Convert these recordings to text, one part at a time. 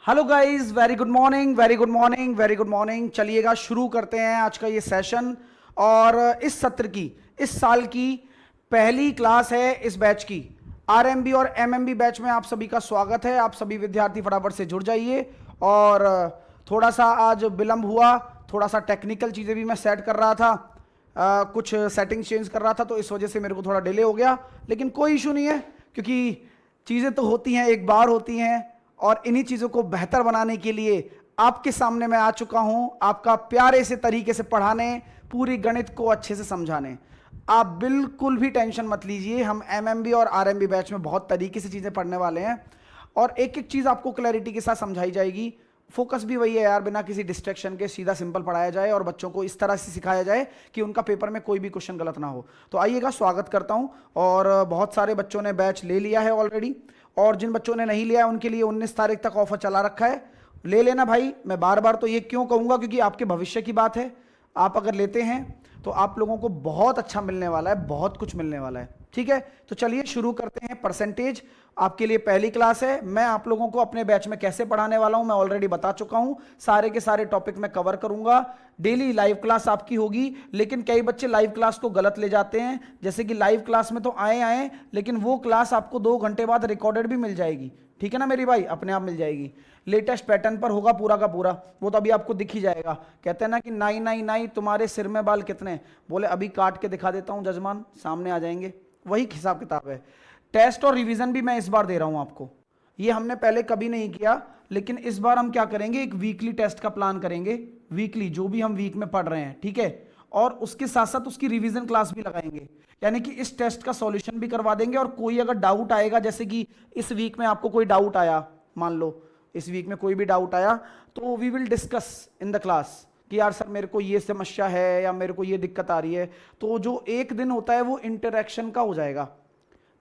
Hello guys, very good morning, very good morning, very good morning. चलिएगा शुरू करते हैं आज का ये सेशन। और इस सत्र की, इस साल की पहली क्लास है इस बैच की। आरएमबी और एमएमबी बैच में आप सभी का स्वागत है। आप सभी विद्यार्थी फटाफट से जुड़ जाइए। और थोड़ा सा आज विलंब हुआ, थोड़ा सा टेक्निकल चीज़ें भी मैं सेट कर रहा था, कुछ सेटिंग्स चेंज कर रहा था, तो इस वजह से मेरे को थोड़ा डिले हो गया। लेकिन कोई इशू नहीं है, क्योंकि चीज़ें तो होती हैं, एक बार होती हैं। और इन्हीं चीज़ों को बेहतर बनाने के लिए आपके सामने मैं आ चुका हूं, आपका प्यारे से तरीके से पढ़ाने, पूरी गणित को अच्छे से समझाने। आप बिल्कुल भी टेंशन मत लीजिए, हम एमएमबी और आरएमबी बैच में बहुत तरीके से चीज़ें पढ़ने वाले हैं और एक एक चीज़ आपको क्लैरिटी के साथ समझाई जाएगी। फोकस भी वही है यार, बिना किसी डिस्ट्रैक्शन के सीधा सिंपल पढ़ाया जाए और बच्चों को इस तरह से सिखाया जाए कि उनका पेपर में कोई भी क्वेश्चन गलत ना हो। तो आइएगा, स्वागत करता हूं। और बहुत सारे बच्चों ने बैच ले लिया है ऑलरेडी, और जिन बच्चों ने नहीं लिया है उनके लिए 19 तारीख तक ऑफर चला रखा है। ले लेना भाई। मैं बार बार तो ये क्यों कहूँगा, क्योंकि आपके भविष्य की बात है। आप अगर लेते हैं तो आप लोगों को बहुत अच्छा मिलने वाला है, बहुत कुछ मिलने वाला है। ठीक है, तो चलिए शुरू करते हैं। परसेंटेज आपके लिए पहली क्लास है। मैं आप लोगों को अपने बैच में कैसे पढ़ाने वाला हूं मैं ऑलरेडी बता चुका हूं। सारे के सारे टॉपिक मैं कवर करूंगा। डेली लाइव क्लास आपकी होगी, लेकिन कई बच्चे लाइव क्लास को गलत ले जाते हैं। जैसे कि लाइव क्लास में तो आए आए, लेकिन वो क्लास आपको 2 घंटे बाद रिकॉर्डेड भी मिल जाएगी। ठीक है ना मेरी भाई, अपने आप मिल जाएगी। लेटेस्ट पैटर्न पर होगा पूरा का पूरा, वो तो अभी आपको दिख ही जाएगा। कहते हैं ना कि नाई नाई नाई तुम्हारे सिर में बाल कितने, बोले अभी काट के दिखा देता हूं जजमान, सामने आ जाएंगे। वही हिसाब किताब है। टेस्ट और रिवीजन भी मैं इस बार दे रहा हूं आपको। ये हमने पहले कभी नहीं किया, लेकिन इस बार हम क्या करेंगे, एक वीकली टेस्ट का प्लान करेंगे। वीकली जो भी हम वीक में पढ़ रहे हैं, ठीक है, और उसके साथ साथ उसकी रिवीजन क्लास भी लगाएंगे। यानी कि इस टेस्ट का सॉल्यूशन भी करवा देंगे। और कोई अगर डाउट आएगा, जैसे कि इस वीक में आपको कोई डाउट आया, मान लो इस वीक में कोई भी डाउट आया, तो we will discuss in the class कि यार सर मेरे को ये समस्या है या मेरे को ये दिक्कत आ रही है। तो जो एक दिन होता है वो इंटरेक्शन का हो जाएगा।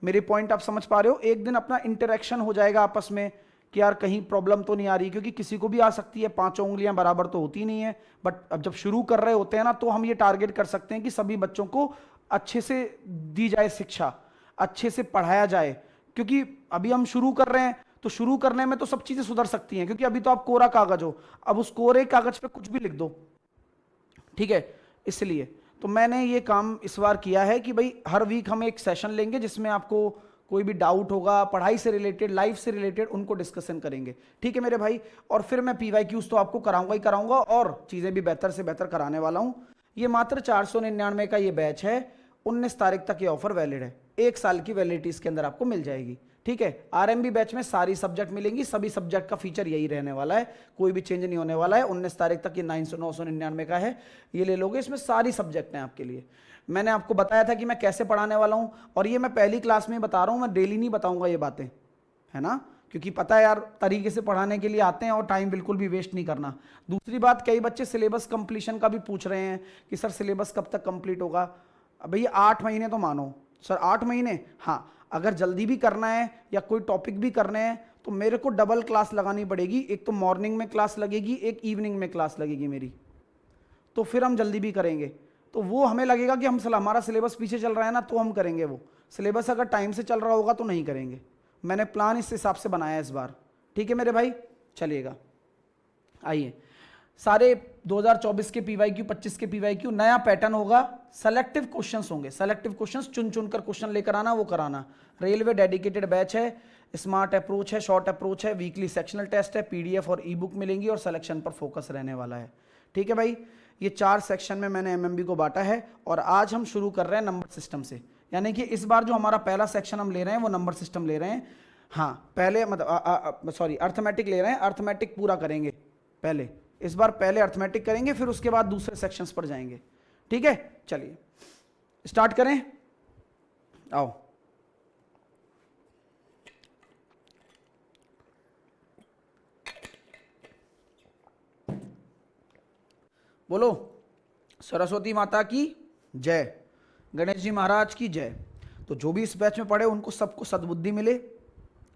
मेरे पॉइंट आप समझ पा रहे हो? एक दिन अपना इंटरेक्शन हो जाएगा आपस में कि यार कहीं प्रॉब्लम तो नहीं आ रही, क्योंकि किसी को भी आ सकती है, पांचों उंगलियां बराबर तो होती नहीं है। बट अब जब शुरू कर रहे होते हैं ना, तो हम ये टारगेट कर सकते हैं कि सभी बच्चों को अच्छे से दी जाए शिक्षा, अच्छे से पढ़ाया जाए। क्योंकि अभी हम शुरू कर रहे हैं, तो शुरू करने में तो सब चीजें सुधर सकती हैं, क्योंकि अभी तो आप कोरा कागज हो। अब उस कोरे कागज पे कुछ भी लिख दो, ठीक है। इसलिए तो मैंने ये काम इस बार किया है कि भाई हर वीक हम एक सेशन लेंगे जिसमें आपको कोई भी डाउट होगा पढ़ाई से रिलेटेड, लाइफ से रिलेटेड, उनको डिस्कशन करेंगे। ठीक है मेरे भाई। और फिर मैं पीवाईक्यूज तो आपको कराऊंगा ही कराऊंगा, और चीज़ें भी बेहतर से बेहतर कराने वाला हूं। ये मात्र 499 का ये बैच है। 19 तारीख तक ये ऑफर वैलिड है। 1 साल की वैलिडिटी इसके अंदर आपको मिल जाएगी। ठीक है। आरएमबी बैच में सारी सब्जेक्ट मिलेंगी, सभी सब्जेक्ट का फीचर यही रहने वाला है, कोई भी चेंज नहीं होने वाला है। 19 तारीख तक ये 999 का है, ये ले लोगे। इसमें सारी सब्जेक्ट हैं आपके लिए। मैंने आपको बताया था कि मैं कैसे पढ़ाने वाला हूं, और ये मैं पहली क्लास में बता रहा हूं, मैं डेली नहीं बताऊंगा ये बातें, है ना। क्योंकि पता है यार, तरीके से पढ़ाने के लिए आते हैं और टाइम बिल्कुल भी वेस्ट नहीं करना। दूसरी बात, कई बच्चे सिलेबस कंप्लीशन का भी पूछ रहे हैं कि सर सिलेबस कब तक कंप्लीट होगा। भैया 8 महीने तो मानो सर, 8 महीने। हाँ, अगर जल्दी भी करना है या कोई टॉपिक भी करने हैं तो मेरे को डबल क्लास लगानी पड़ेगी। एक तो मॉर्निंग में क्लास लगेगी, एक इवनिंग में क्लास लगेगी मेरी, तो फिर हम जल्दी भी करेंगे। तो वो हमें लगेगा कि हमारा सिलेबस पीछे चल रहा है ना, तो हम करेंगे। वो सिलेबस अगर टाइम से चल रहा होगा तो नहीं करेंगे। मैंने प्लान इस हिसाब से बनाया है इस बार। ठीक है मेरे भाई, चलिएगा। आइए, सारे 2024 के पीवाईक्यू, 25 के पीवाईक्यू, नया पैटर्न होगा। सेलेक्टिव क्वेश्चंस होंगे, सेलेक्टिव क्वेश्चंस, चुन चुन कर क्वेश्चन लेकर आना, वो कराना। रेलवे डेडिकेटेड बैच है, स्मार्ट अप्रोच है, शॉर्ट अप्रोच है, वीकली सेक्शनल टेस्ट है, पीडीएफ और ई बुक मिलेंगी, और सिलेक्शन पर फोकस रहने वाला है। ठीक है भाई। ये 4 सेक्शन में मैंने एमएमबी को बांटा है, और आज हम शुरू कर रहे हैं नंबर सिस्टम से। यानी कि इस बार जो हमारा पहला सेक्शन हम ले रहे हैं वो नंबर सिस्टम ले रहे हैं। हाँ, पहले मतलब सॉरी, अर्थमेटिक ले रहे हैं। अर्थमेटिक पूरा करेंगे पहले, इस बार पहले अर्थमेटिक करेंगे, फिर उसके बाद दूसरे सेक्शंस पर जाएंगे। ठीक है, चलिए स्टार्ट करें। आओ, बोलो सरस्वती माता की जय, गणेश जी महाराज की जय। तो जो भी इस बैच में पढ़े उनको सबको सद्बुद्धि मिले,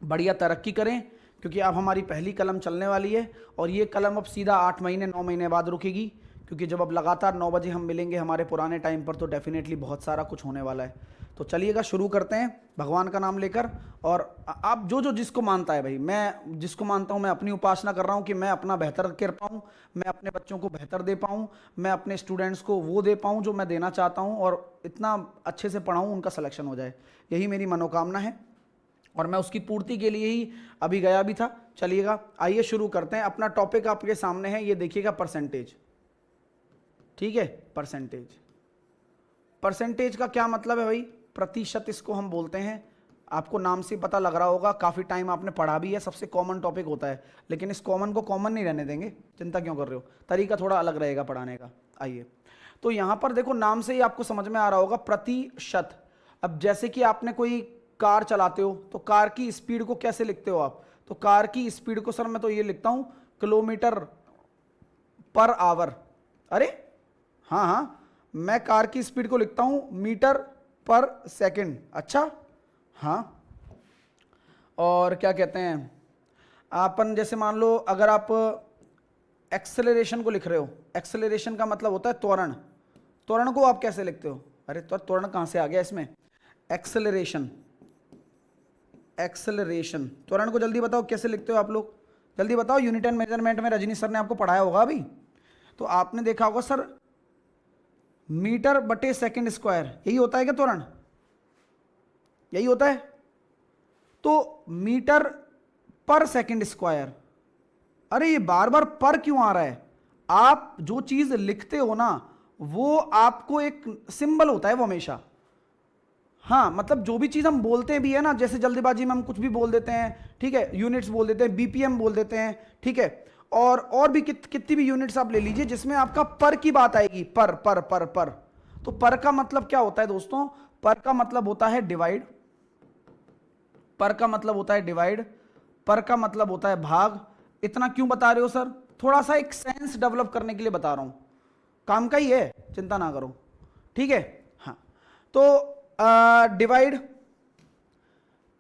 बढ़िया तरक्की करें, क्योंकि अब हमारी पहली कलम चलने वाली है। और ये कलम अब सीधा 8 महीने 9 महीने बाद रुकेगी, क्योंकि जब अब लगातार 9 बजे हम मिलेंगे हमारे पुराने टाइम पर, तो डेफिनेटली बहुत सारा कुछ होने वाला है। तो चलिएगा शुरू करते हैं भगवान का नाम लेकर। और आप जो जो जिसको मानता है भाई, मैं जिसको मानता हूं, मैं अपनी उपासना कर रहा हूं कि मैं अपना बेहतर कर पाऊं, मैं अपने बच्चों को बेहतर दे पाऊं, मैं अपने स्टूडेंट्स को वो दे पाऊं जो मैं देना चाहता हूं, और इतना अच्छे से पढ़ाऊं उनका सिलेक्शन हो जाए। यही मेरी मनोकामना है और मैं उसकी पूर्ति के लिए ही अभी गया भी था। चलिएगा आइए शुरू करते हैं। अपना टॉपिक आपके सामने है, ये देखिएगा, परसेंटेज। ठीक है, परसेंटेज। परसेंटेज का क्या मतलब है भाई? प्रतिशत इसको हम बोलते हैं। आपको नाम से पता लग रहा होगा, काफी टाइम आपने पढ़ा भी है, सबसे कॉमन टॉपिक होता है, लेकिन इस कॉमन को कॉमन नहीं रहने देंगे। चिंता क्यों कर रहे हो, तरीका थोड़ा अलग रहेगा पढ़ाने का। आइए, तो यहां पर देखो, नाम से ही आपको समझ में आ रहा होगा, प्रतिशत। अब जैसे कि आपने कोई कार चलाते हो, तो कार की स्पीड को कैसे लिखते हो आप? तो कार की स्पीड को सर मैं तो ये लिखता हूं किलोमीटर पर आवर। अरे हाँ हाँ, मैं कार की स्पीड को लिखता हूं मीटर पर सेकंड। अच्छा हाँ, और क्या कहते हैं अपन, जैसे मान लो अगर आप एक्सेलरेशन को लिख रहे हो, एक्सेलरेशन का मतलब होता है त्वरण। त्वरण को आप कैसे लिखते हो? अरे तो त्वरण कहां से आ गया इसमें? Acceleration, acceleration. त्वरण को जल्दी बताओ कैसे लिखते हो आप लोग, जल्दी बताओ। यूनिट एंड मेजरमेंट में रजनी सर ने आपको पढ़ाया होगा अभी, तो आपने देखा होगा सर मीटर बटे सेकंड स्क्वायर, यही होता है क्या त्वरण? यही होता है। तो मीटर पर सेकंड स्क्वायर। अरे ये बार बार पर क्यों आ रहा है? आप जो चीज लिखते हो ना, वो आपको एक सिंबल होता है वो हमेशा। हाँ, मतलब जो भी चीज हम बोलते भी है ना, जैसे जल्दीबाजी में हम कुछ भी बोल देते हैं, ठीक है, यूनिट्स बोल देते हैं, बीपीएम बोल देते हैं, ठीक है, और भी कितनी भी यूनिट्स आप ले लीजिए जिसमें आपका पर की बात आएगी, पर पर पर पर। तो पर का मतलब क्या होता है दोस्तों? पर का मतलब होता है डिवाइड, पर का मतलब होता है डिवाइड, पर का मतलब होता है भाग। इतना क्यों बता रहे हो सर? थोड़ा सा एक सेंस डेवलप करने के लिए बता रहा हूं, काम का ही है, चिंता ना करो, ठीक है। हाँ, तो डिवाइड,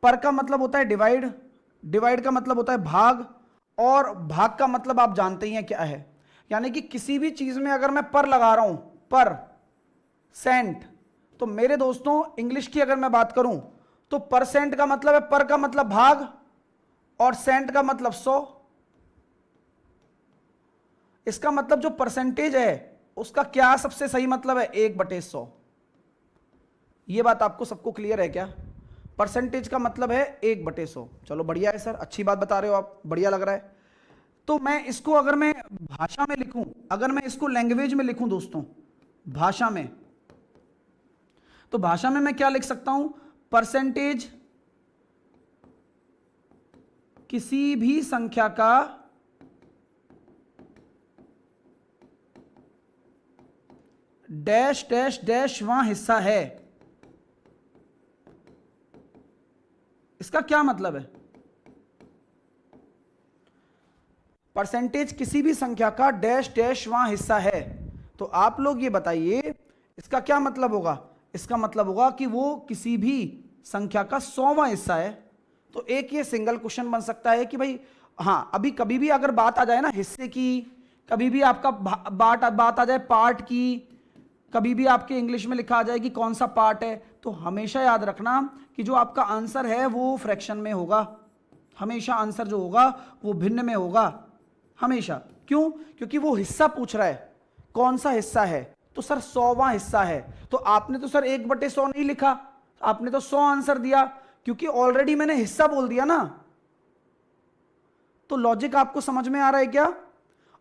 पर का मतलब होता है डिवाइड, डिवाइड का मतलब होता है भाग, और भाग का मतलब आप जानते ही हैं क्या है। यानी कि किसी भी चीज में अगर मैं पर लगा रहा हूं, पर सेंट, तो मेरे दोस्तों इंग्लिश की अगर मैं बात करूं, तो परसेंट का मतलब है, पर का मतलब भाग, और सेंट का मतलब 100। इसका मतलब जो परसेंटेज है उसका क्या सबसे सही मतलब है? 1/100। ये बात आपको सबको क्लियर है क्या? परसेंटेज का मतलब है 1/100। चलो बढ़िया है सर, अच्छी बात बता रहे हो आप, बढ़िया लग रहा है। तो मैं इसको अगर मैं भाषा में लिखूं, अगर मैं इसको लैंग्वेज में लिखूं दोस्तों, भाषा में, तो भाषा में मैं क्या लिख सकता हूं? परसेंटेज किसी भी संख्या का डैश डैश डैश वहां हिस्सा है। इसका क्या मतलब है? परसेंटेज किसी भी संख्या का डैश डैश वहां हिस्सा है। तो आप लोग ये बताइए इसका क्या मतलब होगा? इसका मतलब होगा कि वो किसी भी संख्या का 100वां हिस्सा है। तो एक ये सिंगल क्वेश्चन बन सकता है कि भाई, हाँ, अभी कभी भी अगर बात आ जाए ना हिस्से की, कभी भी आपका बात आ जाए पार्ट की, कभी भी आपके इंग्लिश में लिखा आ जाए कि कौन सा पार्ट है, तो हमेशा याद रखना कि जो आपका आंसर है वो फ्रैक्शन में होगा। हमेशा आंसर जो होगा वो भिन्न में होगा, हमेशा। क्यों? क्योंकि वो हिस्सा पूछ रहा है, कौन सा हिस्सा है? तो सर 100वां हिस्सा है। तो आपने तो सर 1/100 नहीं लिखा, आपने तो 100 आंसर दिया, क्योंकि ऑलरेडी मैंने हिस्सा बोल दिया ना। तो लॉजिक आपको समझ में आ रहा है क्या?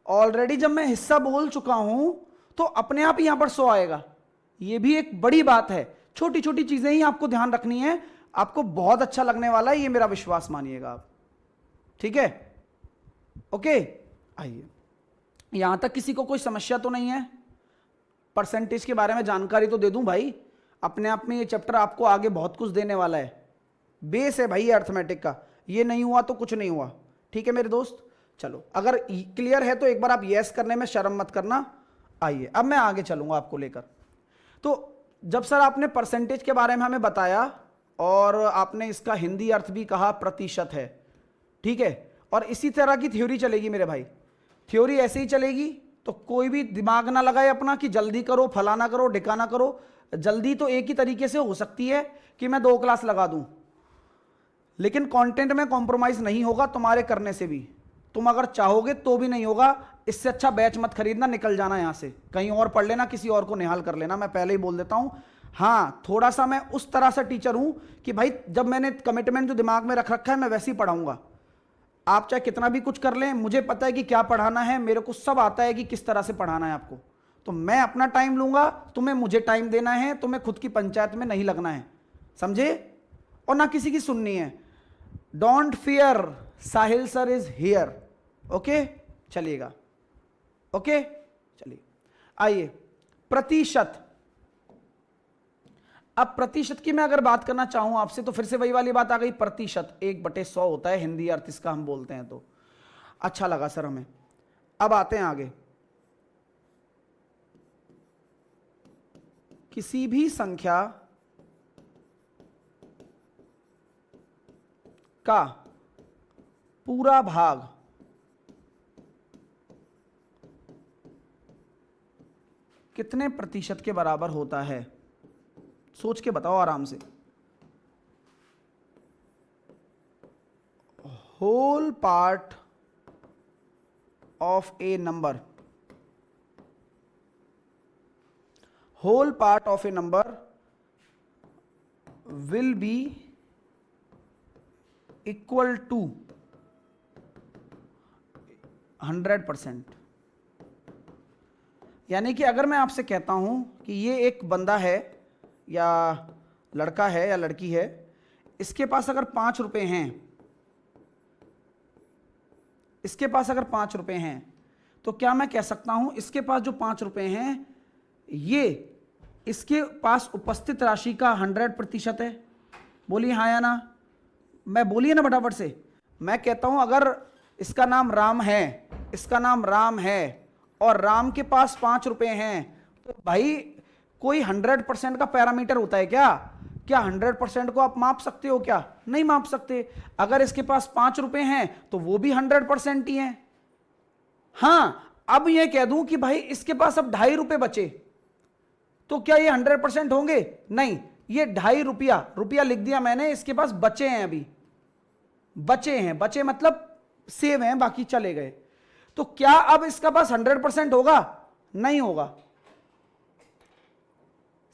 ऑलरेडी जब मैं हिस्सा बोल चुका हूं तो अपने आप ही यहां पर 100 आएगा। यह भी एक बड़ी बात है। छोटी छोटी चीजें ही आपको ध्यान रखनी है, आपको बहुत अच्छा लगने वाला है, ये मेरा विश्वास मानिएगा आप, ठीक है? ओके, आइए, यहां तक किसी को कोई समस्या तो नहीं है? परसेंटेज के बारे में जानकारी तो दे दूं भाई, अपने आप में ये चैप्टर आपको आगे बहुत कुछ देने वाला है। बेस है भाई ये अर्थमेटिक का, ये नहीं हुआ तो कुछ नहीं हुआ, ठीक है मेरे दोस्त? चलो, अगर क्लियर है तो एक बार आप यस करने में शर्म मत करना। आइए अब मैं आगे चलूंगा आपको लेकर। तो जब सर आपने परसेंटेज के बारे में हमें बताया और आपने इसका हिंदी अर्थ भी कहा प्रतिशत है, ठीक है, और इसी तरह की थ्योरी चलेगी मेरे भाई। थ्योरी ऐसे ही चलेगी तो कोई भी दिमाग ना लगाए अपना कि जल्दी करो, फलाना करो, ढिकाना करो। जल्दी तो एक ही तरीके से हो सकती है कि मैं 2 क्लास लगा दूं, लेकिन कंटेंट में कॉम्प्रोमाइज नहीं होगा तुम्हारे करने से भी। तुम अगर चाहोगे तो भी नहीं होगा। इससे अच्छा बैच मत खरीदना, निकल जाना यहां से, कहीं और पढ़ लेना, किसी और को निहाल कर लेना। मैं पहले ही बोल देता हूं। हाँ, थोड़ा सा मैं उस तरह से टीचर हूं कि भाई जब मैंने कमिटमेंट जो दिमाग में रख रखा है मैं वैसे ही पढ़ाऊंगा। आप चाहे कितना भी कुछ कर लें, मुझे पता है कि क्या पढ़ाना है, मेरे को सब आता है कि किस तरह से पढ़ाना है आपको। तो मैं अपना टाइम लूंगा, तुम्हें मुझे टाइम देना है, तुम्हें खुद की पंचायत में नहीं लगना है, समझे? और ना किसी की सुननी है। Don't fear, Sahil sir is here. Okay, चलिएगा। ओके, चलिए आइए। प्रतिशत। अब प्रतिशत की मैं अगर बात करना चाहूं आपसे तो फिर से वही वाली बात आ गई। प्रतिशत 1/100 होता है, हिंदी अर्थ इसका हम बोलते हैं। तो अच्छा लगा सर हमें। अब आते हैं आगे। किसी भी संख्या का पूरा भाग कितने प्रतिशत के बराबर होता है? सोच के बताओ आराम से। Whole part of a number, whole part of a number will be equal to 100%। यानी कि अगर मैं आपसे कहता हूं कि ये एक बंदा है या लड़का है या लड़की है, इसके पास अगर 5 रुपए हैं, इसके पास अगर 5 रुपए हैं, तो क्या मैं कह सकता हूं इसके पास जो 5 रुपए हैं ये इसके पास उपस्थित राशि का 100% है? बोलिए हाँ या ना। मैं बोलिए ना फटाफट से। मैं कहता हूं अगर इसका नाम राम है, इसका नाम राम है और राम के पास 5 रुपए हैं, तो भाई कोई 100% का पैरामीटर होता है क्या? क्या 100% को आप माप सकते हो क्या? नहीं माप सकते। अगर इसके पास 5 रुपए हैं तो वो भी 100% ही है। हां, अब ये कह दूं कि भाई इसके पास अब 2.5 रुपए बचे, तो क्या ये 100% होंगे? नहीं, ये 2.5 रुपया, रुपया लिख दिया मैंने, इसके पास बचे हैं, अभी बचे हैं। बचे मतलब सेव हैं, बाकी चले गए। तो क्या अब इसका पास 100% होगा? नहीं होगा।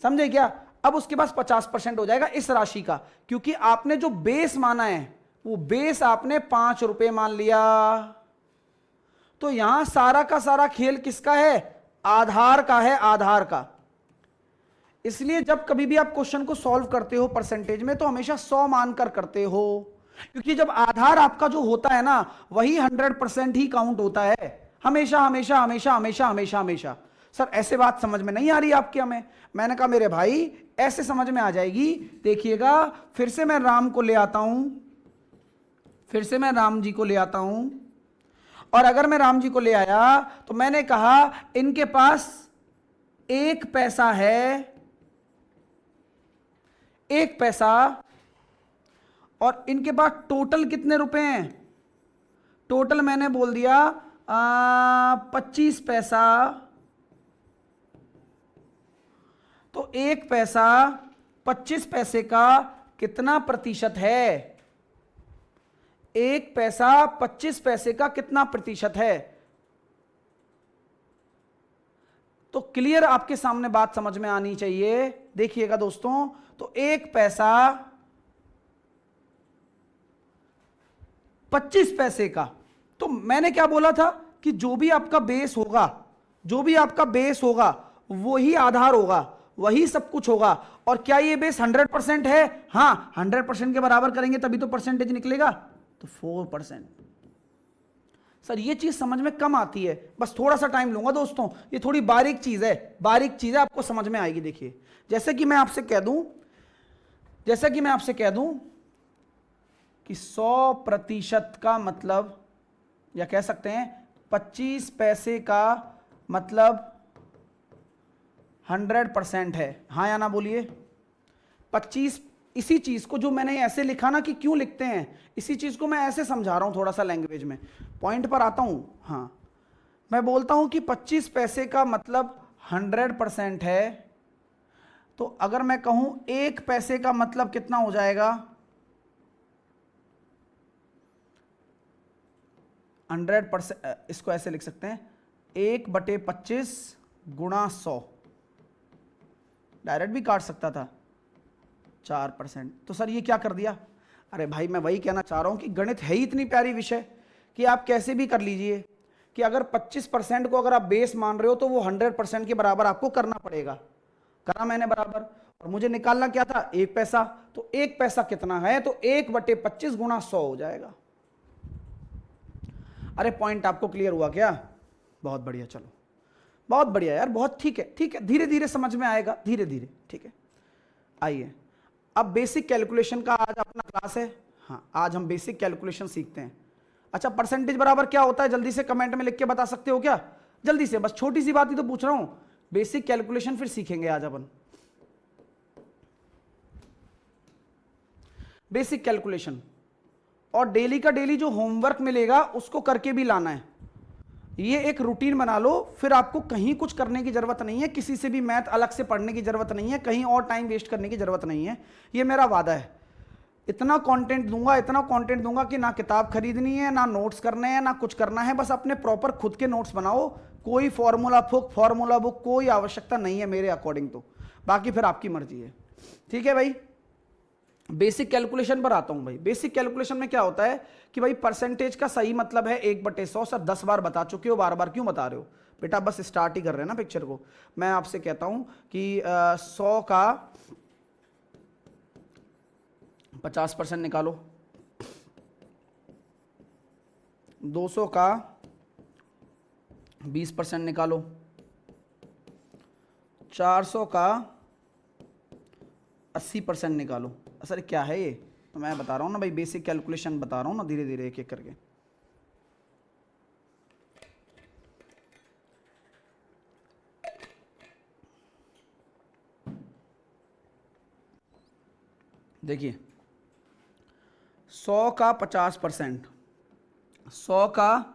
समझे क्या? अब उसके पास 50% हो जाएगा इस राशि का, क्योंकि आपने जो बेस माना है वो बेस आपने 5 रुपए मान लिया। तो यहां सारा का सारा खेल किसका है? आधार का है, आधार का। इसलिए जब कभी भी आप क्वेश्चन को सॉल्व करते हो परसेंटेज में तो हमेशा 100 मानकर करते हो, क्योंकि जब आधार आपका जो होता है ना वही 100% ही काउंट होता है। हमेशा हमेशा हमेशा हमेशा हमेशा हमेशा। सर ऐसे बात समझ में नहीं आ रही आपके? हमें, मैंने कहा मेरे भाई ऐसे समझ में आ जाएगी। देखिएगा, फिर से मैं राम को ले आता हूं, फिर से मैं राम जी को ले आता हूं। और अगर मैं राम जी को ले आया तो मैंने कहा इनके पास 1 पैसा है, 1 पैसा, और इनके पास टोटल कितने रुपए हैं? टोटल मैंने बोल दिया 25 पैसा। तो 1 पैसा 25 पैसे का कितना प्रतिशत है? 1 पैसा 25 पैसे का कितना प्रतिशत है? तो क्लियर आपके सामने बात समझ में आनी चाहिए। देखिएगा दोस्तों, तो 1 पैसा 25 पैसे का, तो मैंने क्या बोला था कि जो भी आपका बेस होगा, जो भी आपका बेस होगा वही आधार होगा, वही सब कुछ होगा। और क्या ये बेस 100% है? हाँ, 100% के बराबर करेंगे तभी तो परसेंटेज निकलेगा। तो 4%। सर ये चीज समझ में कम आती है, बस थोड़ा सा टाइम लूंगा दोस्तों, ये थोड़ी बारीक चीज है, बारीक चीज है, आपको समझ में आएगी। देखिए, जैसे कि मैं आपसे कह दूं, जैसे कि मैं आपसे कह दूं कि 100% का मतलब, या कह सकते हैं 25 पैसे का मतलब 100% है। हाँ या ना बोलिए। 25, इसी चीज को जो मैंने ऐसे लिखा ना कि क्यों लिखते हैं, इसी चीज को मैं ऐसे समझा रहा हूं थोड़ा सा लैंग्वेज में, पॉइंट पर आता हूं। हाँ, मैं बोलता हूं कि 25 पैसे का मतलब 100% है, तो अगर मैं कहूं 1 पैसे का मतलब कितना हो जाएगा, 100%, इसको ऐसे लिख सकते हैं 1/25 गुणा 100, डायरेक्ट भी काट सकता था, 4%। तो सर ये क्या कर दिया? अरे भाई मैं वही कहना चाह रहा हूं कि गणित है ही इतनी प्यारी विषय कि आप कैसे भी कर लीजिए कि अगर 25% को अगर आप बेस मान रहे हो तो वो 100% के बराबर आपको करना पड़ेगा। करा मैंने बराबर, और मुझे निकालना क्या था, 1 पैसा। तो 1 पैसा कितना है, तो 1/25 गुणा 100 हो जाएगा। अरे पॉइंट आपको क्लियर हुआ क्या? बहुत बढ़िया, चलो बहुत बढ़िया यार, बहुत ठीक है, ठीक है, धीरे धीरे समझ में आएगा, धीरे धीरे, ठीक है। आइए अब बेसिक कैलकुलेशन का आज अपना क्लास है। हाँ, आज हम बेसिक कैलकुलेशन सीखते हैं। अच्छा, परसेंटेज बराबर क्या होता है, जल्दी से कमेंट में लिख के बता सकते हो क्या? जल्दी से, बस छोटी सी बात ही तो पूछ रहा हूं। बेसिक कैलकुलेशन फिर सीखेंगे आज अपन, बेसिक कैलकुलेशन। और डेली का डेली जो होमवर्क मिलेगा उसको करके भी लाना है। ये एक रूटीन बना लो, फिर आपको कहीं कुछ करने की जरूरत नहीं है, किसी से भी मैथ अलग से पढ़ने की जरूरत नहीं है, कहीं और टाइम वेस्ट करने की जरूरत नहीं है। ये मेरा वादा है। इतना कंटेंट दूंगा, इतना कंटेंट दूंगा कि ना किताब खरीदनी है, ना नोट्स करने हैं, ना कुछ करना है, बस अपने प्रॉपर खुद के नोट्स बनाओ। कोई फॉर्मूला बुक कोई आवश्यकता नहीं है मेरे अकॉर्डिंग तो। बाकी फिर आपकी मर्जी है, ठीक है भाई। बेसिक कैलकुलेशन पर आता हूं भाई। बेसिक कैलकुलेशन में क्या होता है कि भाई परसेंटेज का सही मतलब है 1/100। सर 10 बार बता चुके हो, बार बार क्यों बता रहे हो बेटा? बस स्टार्ट ही कर रहे हैं ना पिक्चर को। मैं आपसे कहता हूं कि 100 का 50% निकालो, 200 का 20% निकालो, 400 का 80% निकालो। सर क्या है ये? तो मैं बता रहा हूँ ना भाई, बेसिक कैलकुलेशन बता रहा हूँ ना, धीरे धीरे एक एक करके। देखिए 100 का 50%, 100 का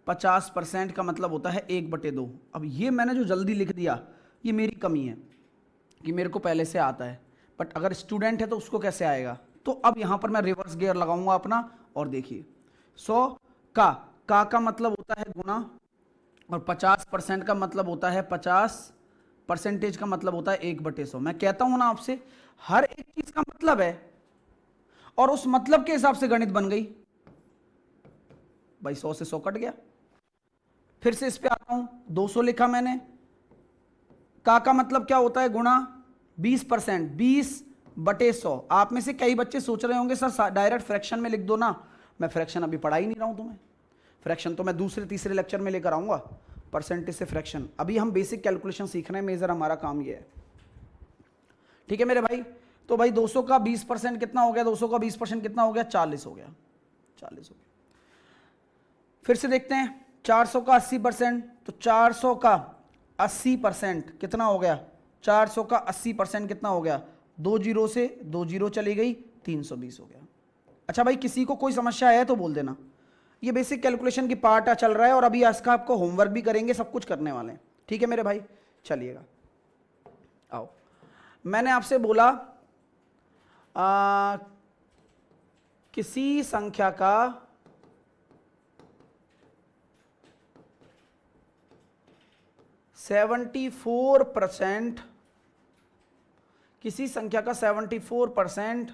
50% का मतलब होता है 1/2। अब ये मैंने जो जल्दी लिख दिया ये मेरी कमी है कि मेरे को पहले से आता है, बट अगर स्टूडेंट है तो उसको कैसे आएगा? तो अब यहां पर मैं रिवर्स गियर लगाऊंगा अपना, और देखिए 100 का मतलब होता है गुना, और 50% का मतलब होता है 50 परसेंटेज का मतलब होता है 1/100। मैं कहता हूं ना आपसे, हर एक चीज का मतलब है, और उस मतलब के हिसाब से गणित बन गई भाई। 100 से 100 कट गया। फिर से इस पे आता हूं, 200 लिखा मैंने, का मतलब क्या होता है, गुणा 20%, 20/100। आप में से कई बच्चे सोच रहे होंगे सर डायरेक्ट फ्रैक्शन में लिख दो ना। मैं फ्रैक्शन अभी पढ़ा ही नहीं रहा हूं तुम्हें, फ्रैक्शन तो मैं दूसरे तीसरे लेक्चर में लेकर आऊंगा। परसेंटेज से फ्रैक्शन अभी हम बेसिक कैलकुलेशन सीख रहे हैं, मेजर हमारा काम ये है, ठीक है मेरे भाई। तो भाई 200 का 20% कितना हो गया, 200 का 20% कितना हो गया, 40 हो गया, 40 हो गया। फिर से देखते हैं 400 का 80%, तो 400 का 80% कितना हो गया, 400 का 80% कितना हो गया, 2 जीरो से 2 जीरो चली गई, 320 हो गया। अच्छा भाई, किसी को कोई समस्या है तो बोल देना। ये बेसिक कैलकुलेशन की पार्ट चल रहा है, और अभी इसका आपको होमवर्क भी करेंगे, सब कुछ करने वाले हैं, ठीक है मेरे भाई। चलिएगा, आओ। मैंने आपसे बोला किसी संख्या का 74%, किसी संख्या का 74%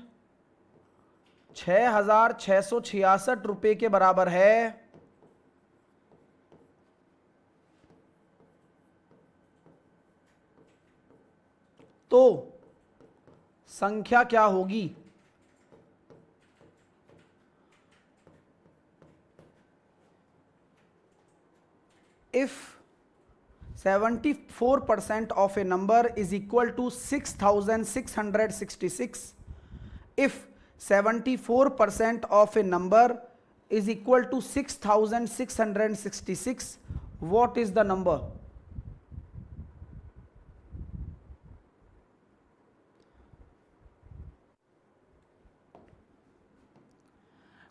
6,666 के बराबर है, तो संख्या क्या होगी? If 74% of a number is equal to 6,666, if 74% of a number is equal to 6,666, what is the number?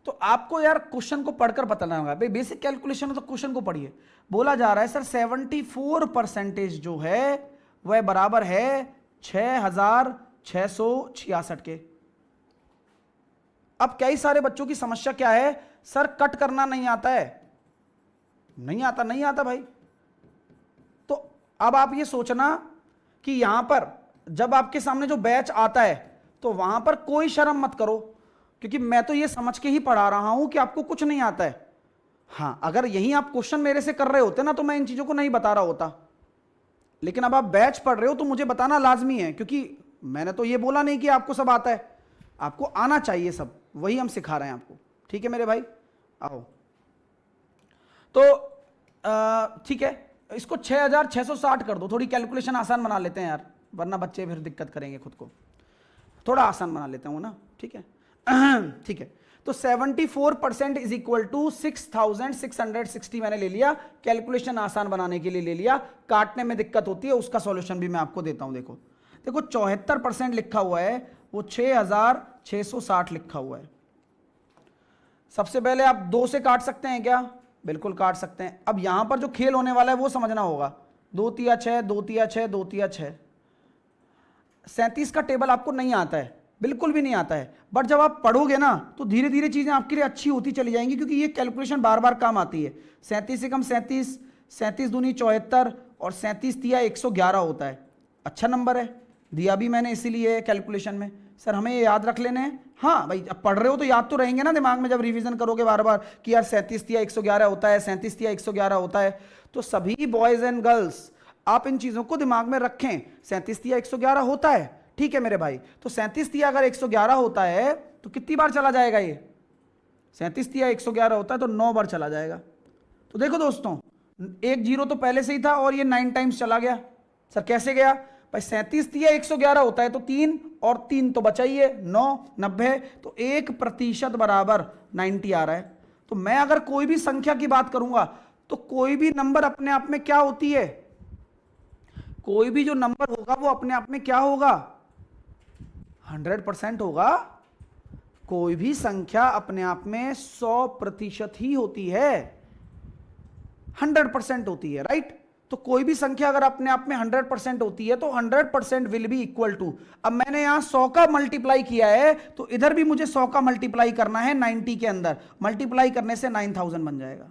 तो आपको यार क्वेश्चन को पढ़कर बताना होगा भाई, बेसिक कैलकुलेशन है तो क्वेश्चन को पढ़िए। बोला जा रहा है सर 74% जो है वह बराबर है 6666 के। अब कई सारे बच्चों की समस्या क्या है, सर कट करना नहीं आता है। नहीं आता भाई। तो अब आप ये सोचना कि यहां पर जब आपके सामने जो बैच आता है तो वहां पर कोई शर्म मत करो, क्योंकि मैं तो ये समझ के ही पढ़ा रहा हूं कि आपको कुछ नहीं आता है। हां, अगर यही आप क्वेश्चन मेरे से कर रहे होते ना तो मैं इन चीजों को नहीं बता रहा होता, लेकिन अब आप बैच पढ़ रहे हो तो मुझे बताना लाजमी है, क्योंकि मैंने तो ये बोला नहीं कि आपको सब आता है, आपको आना चाहिए सब, वही हम सिखा रहे हैं आपको। ठीक है मेरे भाई, आओ। तो ठीक है, इसको 6660 कर दो, थोड़ी कैलकुलेशन आसान बना लेते हैं यार, वरना बच्चे फिर दिक्कत करेंगे खुद को। थोड़ा आसान बना लेते हैं ना, ठीक है। ठीक है, तो 74% इज इक्वल टू 6660 मैंने ले लिया, कैलकुलेशन आसान बनाने के लिए ले लिया। काटने में दिक्कत होती है, उसका सॉल्यूशन भी मैं आपको देता हूं। देखो 74% लिखा हुआ है, वो 6660 लिखा हुआ है। सबसे पहले आप 2 से काट सकते हैं क्या? बिल्कुल काट सकते हैं। अब यहां पर जो खेल होने वाला है वो समझना होगा। 2 तिया 6, 2 तिया 6, 2 तिया 6। 37 का टेबल आपको नहीं आता है, बिल्कुल भी नहीं आता है, बट जब आप पढ़ोगे ना तो धीरे धीरे चीजें आपके लिए अच्छी होती चली जाएंगी, क्योंकि ये कैलकुलेशन बार बार काम आती है। 37 से कम 37, 37 दूनी 74 और 37 तिया 111 होता है। अच्छा नंबर है, दिया भी मैंने इसीलिए है कैलकुलेशन में। सर हमें ये याद रख लेने हैं। हाँ भाई, अब पढ़ रहे हो तो याद तो रहेंगे ना दिमाग में, जब रिवीजन करोगे बार बार कि यार 37 तिया 111 होता है, 37 तिया 111 होता है। तो सभी बॉयज एंड गर्ल्स आप इन चीजों को दिमाग में रखें। 37 तिया 111 होता है, ठीक है मेरे भाई। तो 37 तिया अगर 111 होता है तो कितनी बार चला जाएगा ये? 37 तिया 111 होता है तो 9 बार चला जाएगा। तो देखो दोस्तों, एक जीरो तो पहले से ही था और ये 9 टाइम्स चला गया। सर कैसे गया भाई? 37 तिया 111 होता है तो 3 और 3 तो बचा ही है, 9, 90, तो 1% बराबर 90 आ रहा है। तो मैं अगर कोई भी संख्या की बात करूंगा तो कोई भी नंबर अपने आप में क्या होती है, कोई भी जो नंबर होगा वो अपने आप में क्या होगा? 100% होगा। कोई भी संख्या अपने आप में 100% ही होती है, 100% होती है, राइट? तो कोई भी संख्या अगर अपने आप में 100% होती है तो 100% विल बी इक्वल टू, अब मैंने यहां 100 का मल्टीप्लाई किया है तो इधर भी मुझे 100 का मल्टीप्लाई करना है 90 के अंदर, मल्टीप्लाई करने से 9000 बन जाएगा।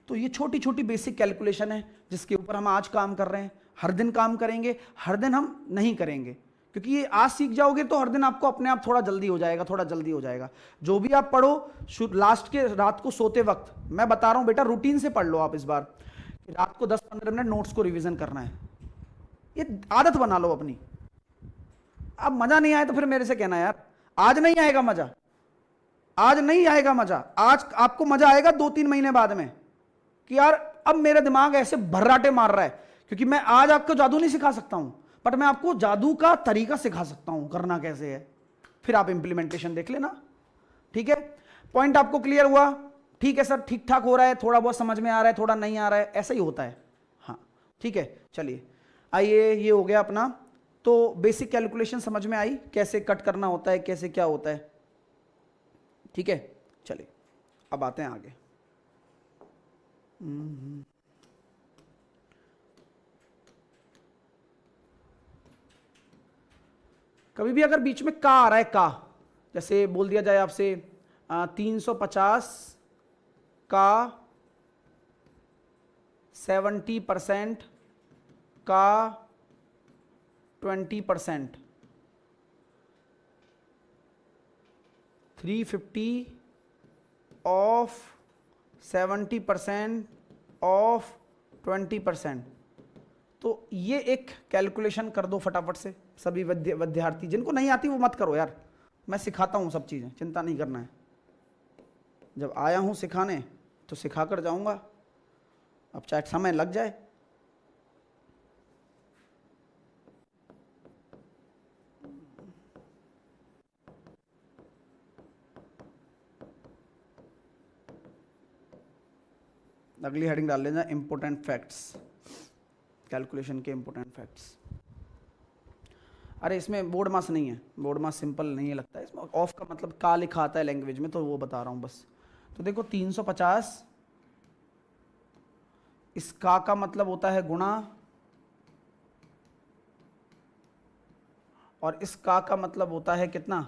तो ये छोटी छोटी बेसिक कैलकुलेशन है जिसके ऊपर हम आज काम कर रहे हैं। हर दिन काम करेंगे, हर दिन हम नहीं करेंगे, क्योंकि ये आज सीख जाओगे तो हर दिन आपको अपने आप थोड़ा जल्दी हो जाएगा, थोड़ा जल्दी हो जाएगा। जो भी आप पढ़ो लास्ट के रात को सोते वक्त, मैं बता रहा हूं बेटा रूटीन से पढ़ लो आप इस बार, रात को 10-15 मिनट नोट्स को रिवीजन करना है। ये आदत बना लो अपनी। अब मजा नहीं आए तो फिर मेरे से कहना यार, आज नहीं आएगा मजा, आज नहीं आएगा मजा। आज आपको मजा आएगा 2-3 महीने बाद में कि यार अब मेरा दिमाग ऐसे भर्राटे मार रहा है, क्योंकि मैं आज आपको जादू नहीं सिखा सकता हूं, बट मैं आपको जादू का तरीका सिखा सकता हूं, करना कैसे है, फिर आप इंप्लीमेंटेशन देख लेना। ठीक है, पॉइंट आपको क्लियर हुआ? ठीक है सर, ठीक ठाक हो रहा है, थोड़ा बहुत समझ में आ रहा है, थोड़ा नहीं आ रहा है, ऐसा ही होता है। हाँ ठीक है, चलिए आइए, ये हो गया अपना। तो बेसिक कैलकुलेशन समझ में आई, कैसे कट करना होता है, कैसे क्या होता है। ठीक है, चलिए अब आते हैं आगे। कभी भी अगर बीच में का आ रहा है, का जैसे बोल दिया जाए आपसे 350 का 70% का 20%, 350 ऑफ 70% ऑफ 20%। तो ये एक कैलकुलेशन कर दो फटाफट से सभी विद्यार्थी। जिनको नहीं आती वो मत करो यार, मैं सिखाता हूँ सब चीज़ें, चिंता नहीं करना है। जब आया हूँ सिखाने तो सिखा कर जाऊँगा, अब चाहे समय लग जाए। अगली हेडिंग डाल लेना, इंपॉर्टेंट फैक्ट्स, कैलकुलेशन के इंपॉर्टेंट फैक्ट्स। अरे इसमें बोर्ड मास नहीं है, बोर्ड मास सिंपल नहीं है लगता है इसमें, ऑफ का मतलब का लिखा आता है लैंग्वेज में, तो वो बता रहा हूँ बस। तो देखो 350, इस का मतलब होता है गुणा, और इस का मतलब होता है कितना,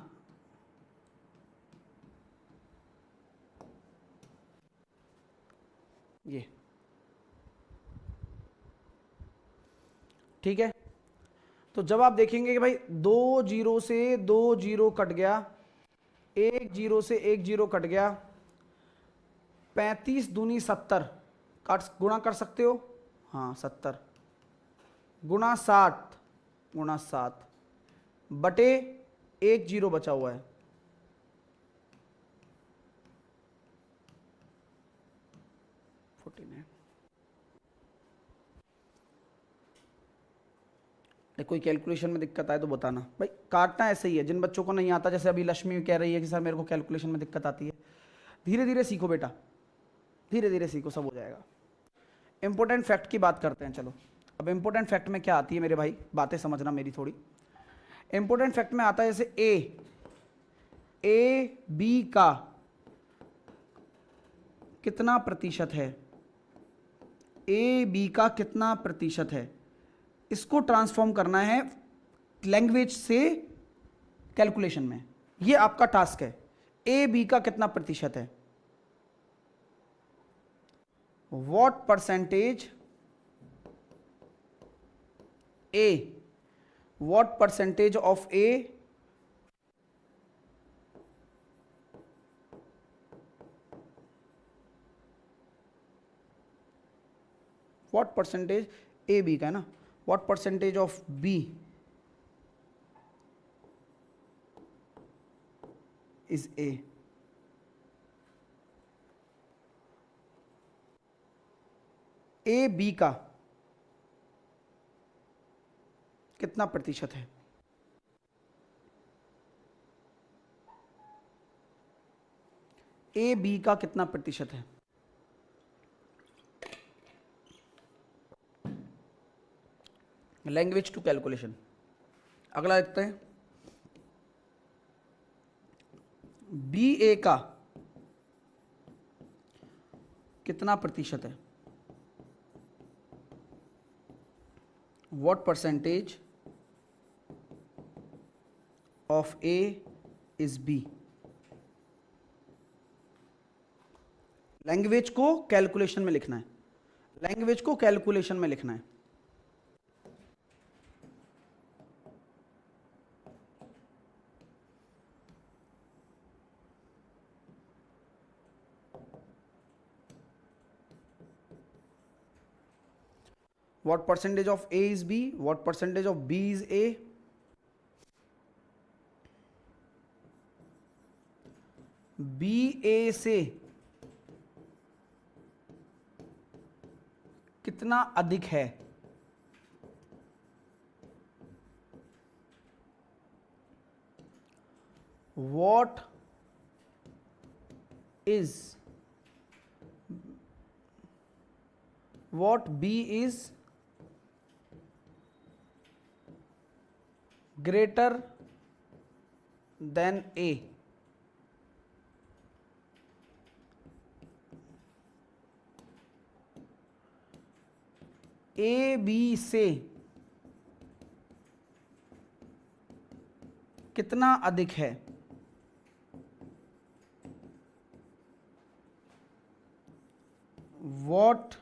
ये। ठीक है, तो जब आप देखेंगे कि भाई 2 जीरो से 2 जीरो कट गया, 1 जीरो से 1 जीरो कट गया, 35 दूनी 70, काट गुणा कर सकते हो, हाँ 70 गुणा 60, गुणा 7 बटे 1 जीरो बचा हुआ है, 49। कोई कैलकुलेशन में दिक्कत आए तो बताना भाई, काटना ऐसे ही है, जिन बच्चों को नहीं आता, जैसे अभी लक्ष्मी कह रही है कि सर मेरे को कैलकुलेशन में दिक्कत आती है, धीरे धीरे सीखो बेटा, धीरे धीरे सीखो, सब हो जाएगा। इंपॉर्टेंट फैक्ट की बात करते हैं, चलो। अब इंपॉर्टेंट फैक्ट में क्या आती है मेरे भाई, बातें समझना मेरी थोड़ी। इंपॉर्टेंट फैक्ट में आता है जैसे ए बी का कितना प्रतिशत है, ए बी का कितना प्रतिशत है, इसको ट्रांसफॉर्म करना है लैंग्वेज से कैलकुलेशन में, ये आपका टास्क है। ए बी का कितना प्रतिशत है, what percentage A, what percentage of A what percentage A B का है ना, what percentage of B is A, A B का कितना प्रतिशत है, ए बी का कितना प्रतिशत है, लैंग्वेज टू कैलकुलेशन। अगला देखते हैं, बी ए का कितना प्रतिशत है, what percentage of A is B, language को कैलकुलेशन में लिखना है, लैंग्वेज को कैलकुलेशन में लिखना है। What percentage of A is B? What percentage of B is A? B A से कितना अधिक है, what is, what B is greater than A, A B से कितना अधिक है, वॉट,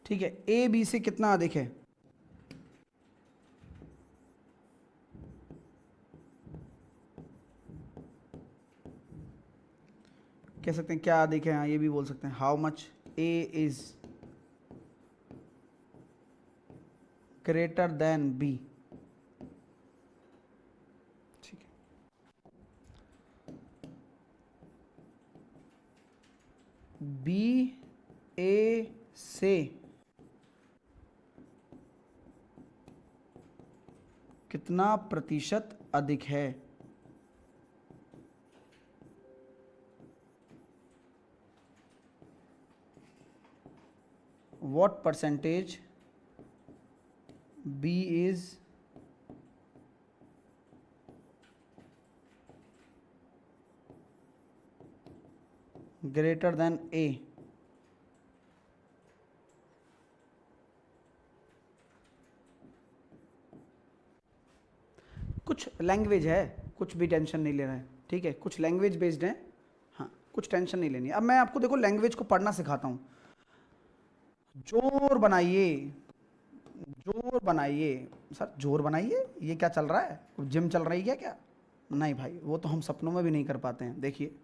ठीक है, ए बी से कितना अधिक है, कह सकते हैं क्या अधिक है, हाँ ये भी बोल सकते हैं, how much A is greater than B. ठीक है, बी ए से कितना प्रतिशत अधिक है, what percentage B is greater than A, कुछ लैंग्वेज है, कुछ भी टेंशन नहीं लेना है, ठीक है, कुछ लैंग्वेज बेस्ड है, हाँ कुछ टेंशन नहीं लेनी है। अब मैं आपको देखो लैंग्वेज को पढ़ना सिखाता हूँ। जोर बनाइए, जोर बनाइए सर, जोर बनाइए, ये क्या चल रहा है, जिम चल रही है क्या? नहीं भाई, वो तो हम सपनों में भी नहीं कर पाते हैं। देखिए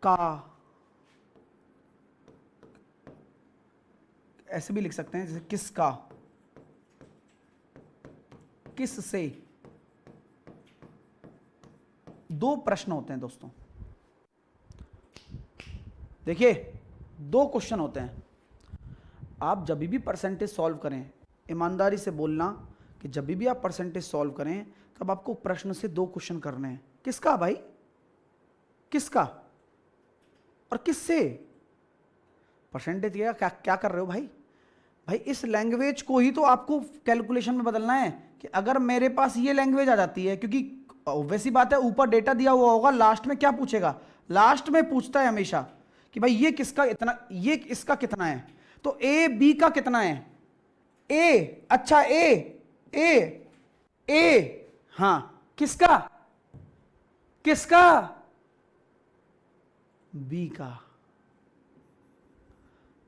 का, ऐसे भी लिख सकते हैं जैसे किसका, किस से। दो प्रश्न होते हैं दोस्तों, देखिए दो क्वेश्चन होते हैं। आप जब भी परसेंटेज सॉल्व करें, ईमानदारी से बोलना कि जब भी आप परसेंटेज सॉल्व करें तब आपको प्रश्न से दो क्वेश्चन करने हैं। किसका भाई, किसका और किससे। परसेंटेज क्या क्या, क्या कर रहे हो भाई? भाई इस लैंग्वेज को ही तो आपको कैलकुलेशन में बदलना है कि अगर मेरे पास ये लैंग्वेज आ जाती है, क्योंकि वैसी बात है ऊपर डेटा दिया हुआ होगा, लास्ट में क्या पूछेगा, लास्ट में पूछता है हमेशा कि भाई ये किसका इतना, ये इसका कितना है, तो ए बी का कितना है, ए, अच्छा ए, हाँ किसका, किसका, बी का।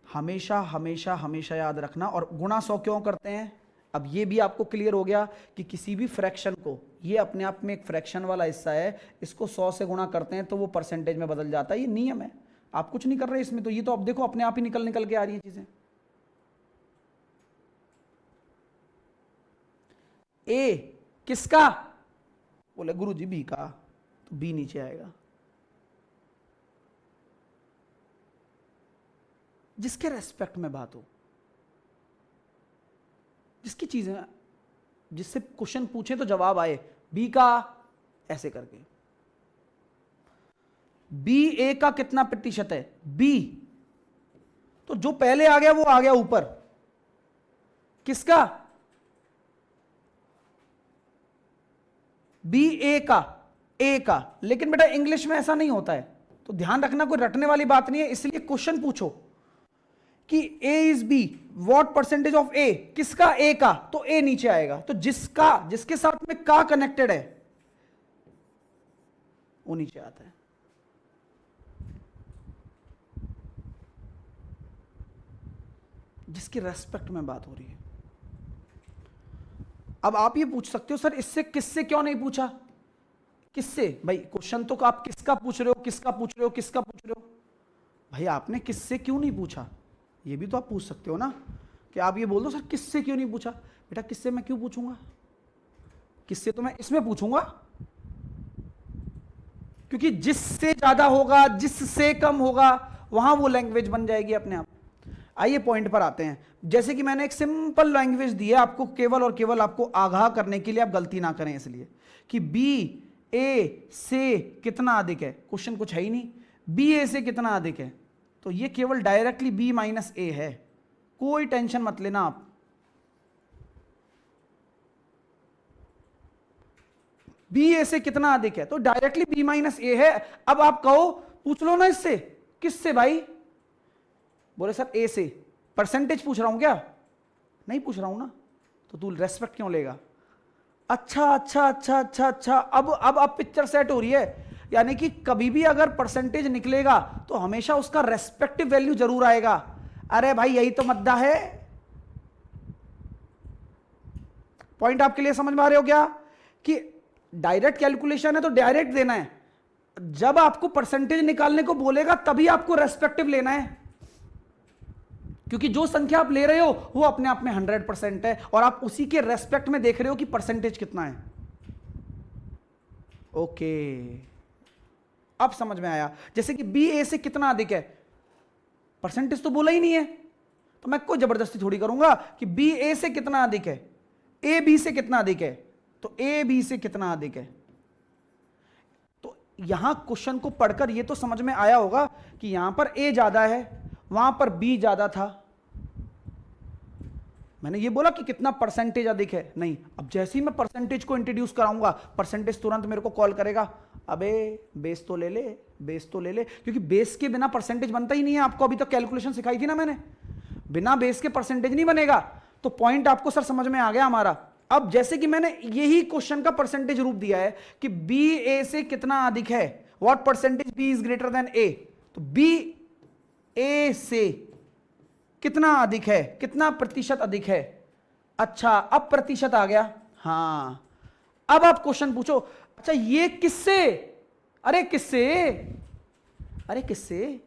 हमेशा हमेशा हमेशा याद रखना। और गुणा 100 क्यों करते हैं, अब ये भी आपको क्लियर हो गया कि किसी भी फ्रैक्शन को, ये अपने आप में एक फ्रैक्शन वाला हिस्सा है, इसको 100 से गुणा करते हैं तो वो परसेंटेज में बदल जाता है। ये नियम है, आप कुछ नहीं कर रहे इसमें, तो ये तो अब देखो अपने आप ही निकल निकल के आ रही है चीजें। ए किसका, बोले गुरुजी बी का, तो बी नीचे आएगा। जिसके रेस्पेक्ट में बात हो, जिसकी चीजें, जिससे क्वेश्चन पूछे तो जवाब आए, बी का ऐसे करके। बी ए का कितना प्रतिशत है, बी, तो जो पहले आ गया वो आ गया ऊपर, किसका, बी ए का, ए का। लेकिन बेटा इंग्लिश में ऐसा नहीं होता है, तो ध्यान रखना, कोई रटने वाली बात नहीं है, इसलिए क्वेश्चन पूछो कि A is B, what percentage of A, किसका A का, तो A नीचे आएगा। तो जिसका, जिसके साथ में का कनेक्टेड है वो नीचे आता है। जिसकी रेस्पेक्ट में बात हो रही है। अब आप ये पूछ सकते हो सर इससे किससे क्यों नहीं पूछा, किससे भाई, क्वेश्चन तो आप किसका पूछ रहे हो, किसका पूछ रहे हो, किसका पूछ रहे हो, भाई आपने किससे क्यों नहीं पूछा, ये भी तो आप पूछ सकते हो ना, कि आप ये बोल दो सर किससे क्यों नहीं पूछा। बेटा किससे मैं क्यों पूछूंगा, किससे तो मैं इसमें पूछूंगा, क्योंकि जिससे ज्यादा होगा, जिससे कम होगा, वहां वो लैंग्वेज बन जाएगी अपने आप। आइए पॉइंट पर आते हैं। जैसे कि मैंने एक सिंपल लैंग्वेज दी है आपको, केवल और केवल आपको आगाह करने के लिए, आप गलती ना करें इसलिए, कि बी ए से कितना अधिक है, क्वेश्चन कुछ है ही नहीं, बी ए से कितना अधिक है, तो ये केवल डायरेक्टली बी माइनस ए है, कोई टेंशन मत लेना आप। बी ए से कितना अधिक है तो डायरेक्टली बी माइनस ए है। अब आप कहो पूछ लो ना इससे, किससे भाई, बोले सर ए से। परसेंटेज पूछ रहा हूं क्या, नहीं पूछ रहा हूं ना, तो तू रेस्पेक्ट क्यों लेगा। अच्छा अच्छा अच्छा अच्छा अच्छा, अब पिक्चर सेट हो रही है, यानी कि कभी भी अगर परसेंटेज निकलेगा तो हमेशा उसका रेस्पेक्टिव वैल्यू जरूर आएगा। अरे भाई यही तो मुद्दा है। पॉइंट आपके लिए समझ में आ रहे हो क्या, कि डायरेक्ट कैलकुलेशन है तो डायरेक्ट देना है, जब आपको परसेंटेज निकालने को बोलेगा तभी आपको रेस्पेक्टिव लेना है, क्योंकि जो संख्या आप ले रहे हो वो अपने आप में 100% है और आप उसी के रेस्पेक्ट में देख रहे हो कि परसेंटेज कितना है। ओके, अब समझ में आया। जैसे कि बी ए से कितना अधिक है, परसेंटेज तो बोला ही नहीं है, तो मैं कोई जबरदस्ती थोड़ी करूंगा कि बी ए से कितना अधिक है, ए बी से कितना अधिक है, तो ए बी से कितना अधिक है। तो यहां क्वेश्चन को पढ़कर ये तो समझ में आया होगा कि यहां पर ए ज्यादा है, वहां पर बी ज्यादा था, मैंने ये बोला कि कितना परसेंटेज अधिक है, नहीं। अब जैसे ही मैं परसेंटेज को इंट्रोड्यूस कराऊंगा, परसेंटेज तुरंत मेरे को कॉल करेगा, अबे बेस तो ले ले, बेस तो ले ले, क्योंकि बेस के बिना परसेंटेज बनता ही नहीं है। आपको अभी तक कैलकुलेशन सिखाई थी ना मैंने, बिना बेस के परसेंटेज नहीं बनेगा। तो पॉइंट आपको सर समझ में आ गया हमारा। अब जैसे कि मैंने यही क्वेश्चन का परसेंटेज रूप दिया है कि बी ए से कितना अधिक है, what percentage B is greater than A, तो बी ए से कितना अधिक है, कितना प्रतिशत अधिक है। अच्छा, अब प्रतिशत आ गया। हां, अब आप क्वेश्चन पूछो, अच्छा ये किससे, अरे किससे, अरे किससे,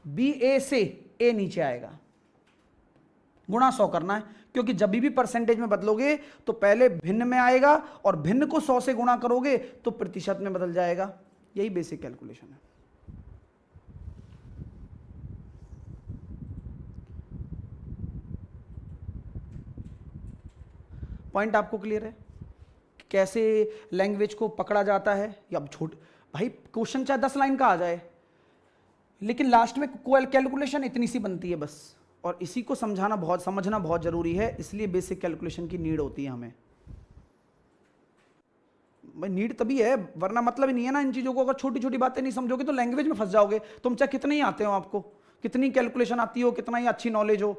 बी ए से, ए नीचे आएगा, गुणा 100 करना है, क्योंकि जब भी परसेंटेज में बदलोगे तो पहले भिन्न में आएगा और भिन्न को 100 से गुणा करोगे तो प्रतिशत में बदल जाएगा। यही बेसिक कैलकुलेशन है। पॉइंट आपको क्लियर है कैसे लैंग्वेज को पकड़ा जाता है? या अब छोट भाई क्वेश्चन चाहे 10 लाइन का आ जाए, लेकिन लास्ट में कैलकुलेशन इतनी सी बनती है बस, और इसी को समझना बहुत जरूरी है। इसलिए बेसिक कैलकुलेशन की नीड होती है हमें। भाई नीड तभी है, वरना मतलब ही नहीं है ना इन चीजों को। अगर छोटी छोटी बातें नहीं समझोगे तो लैंग्वेज में फंस जाओगे। तुम चाहे कितने ही आते हो, आपको कितनी कैलकुलेशन आती हो, कितना ही अच्छी नॉलेज हो,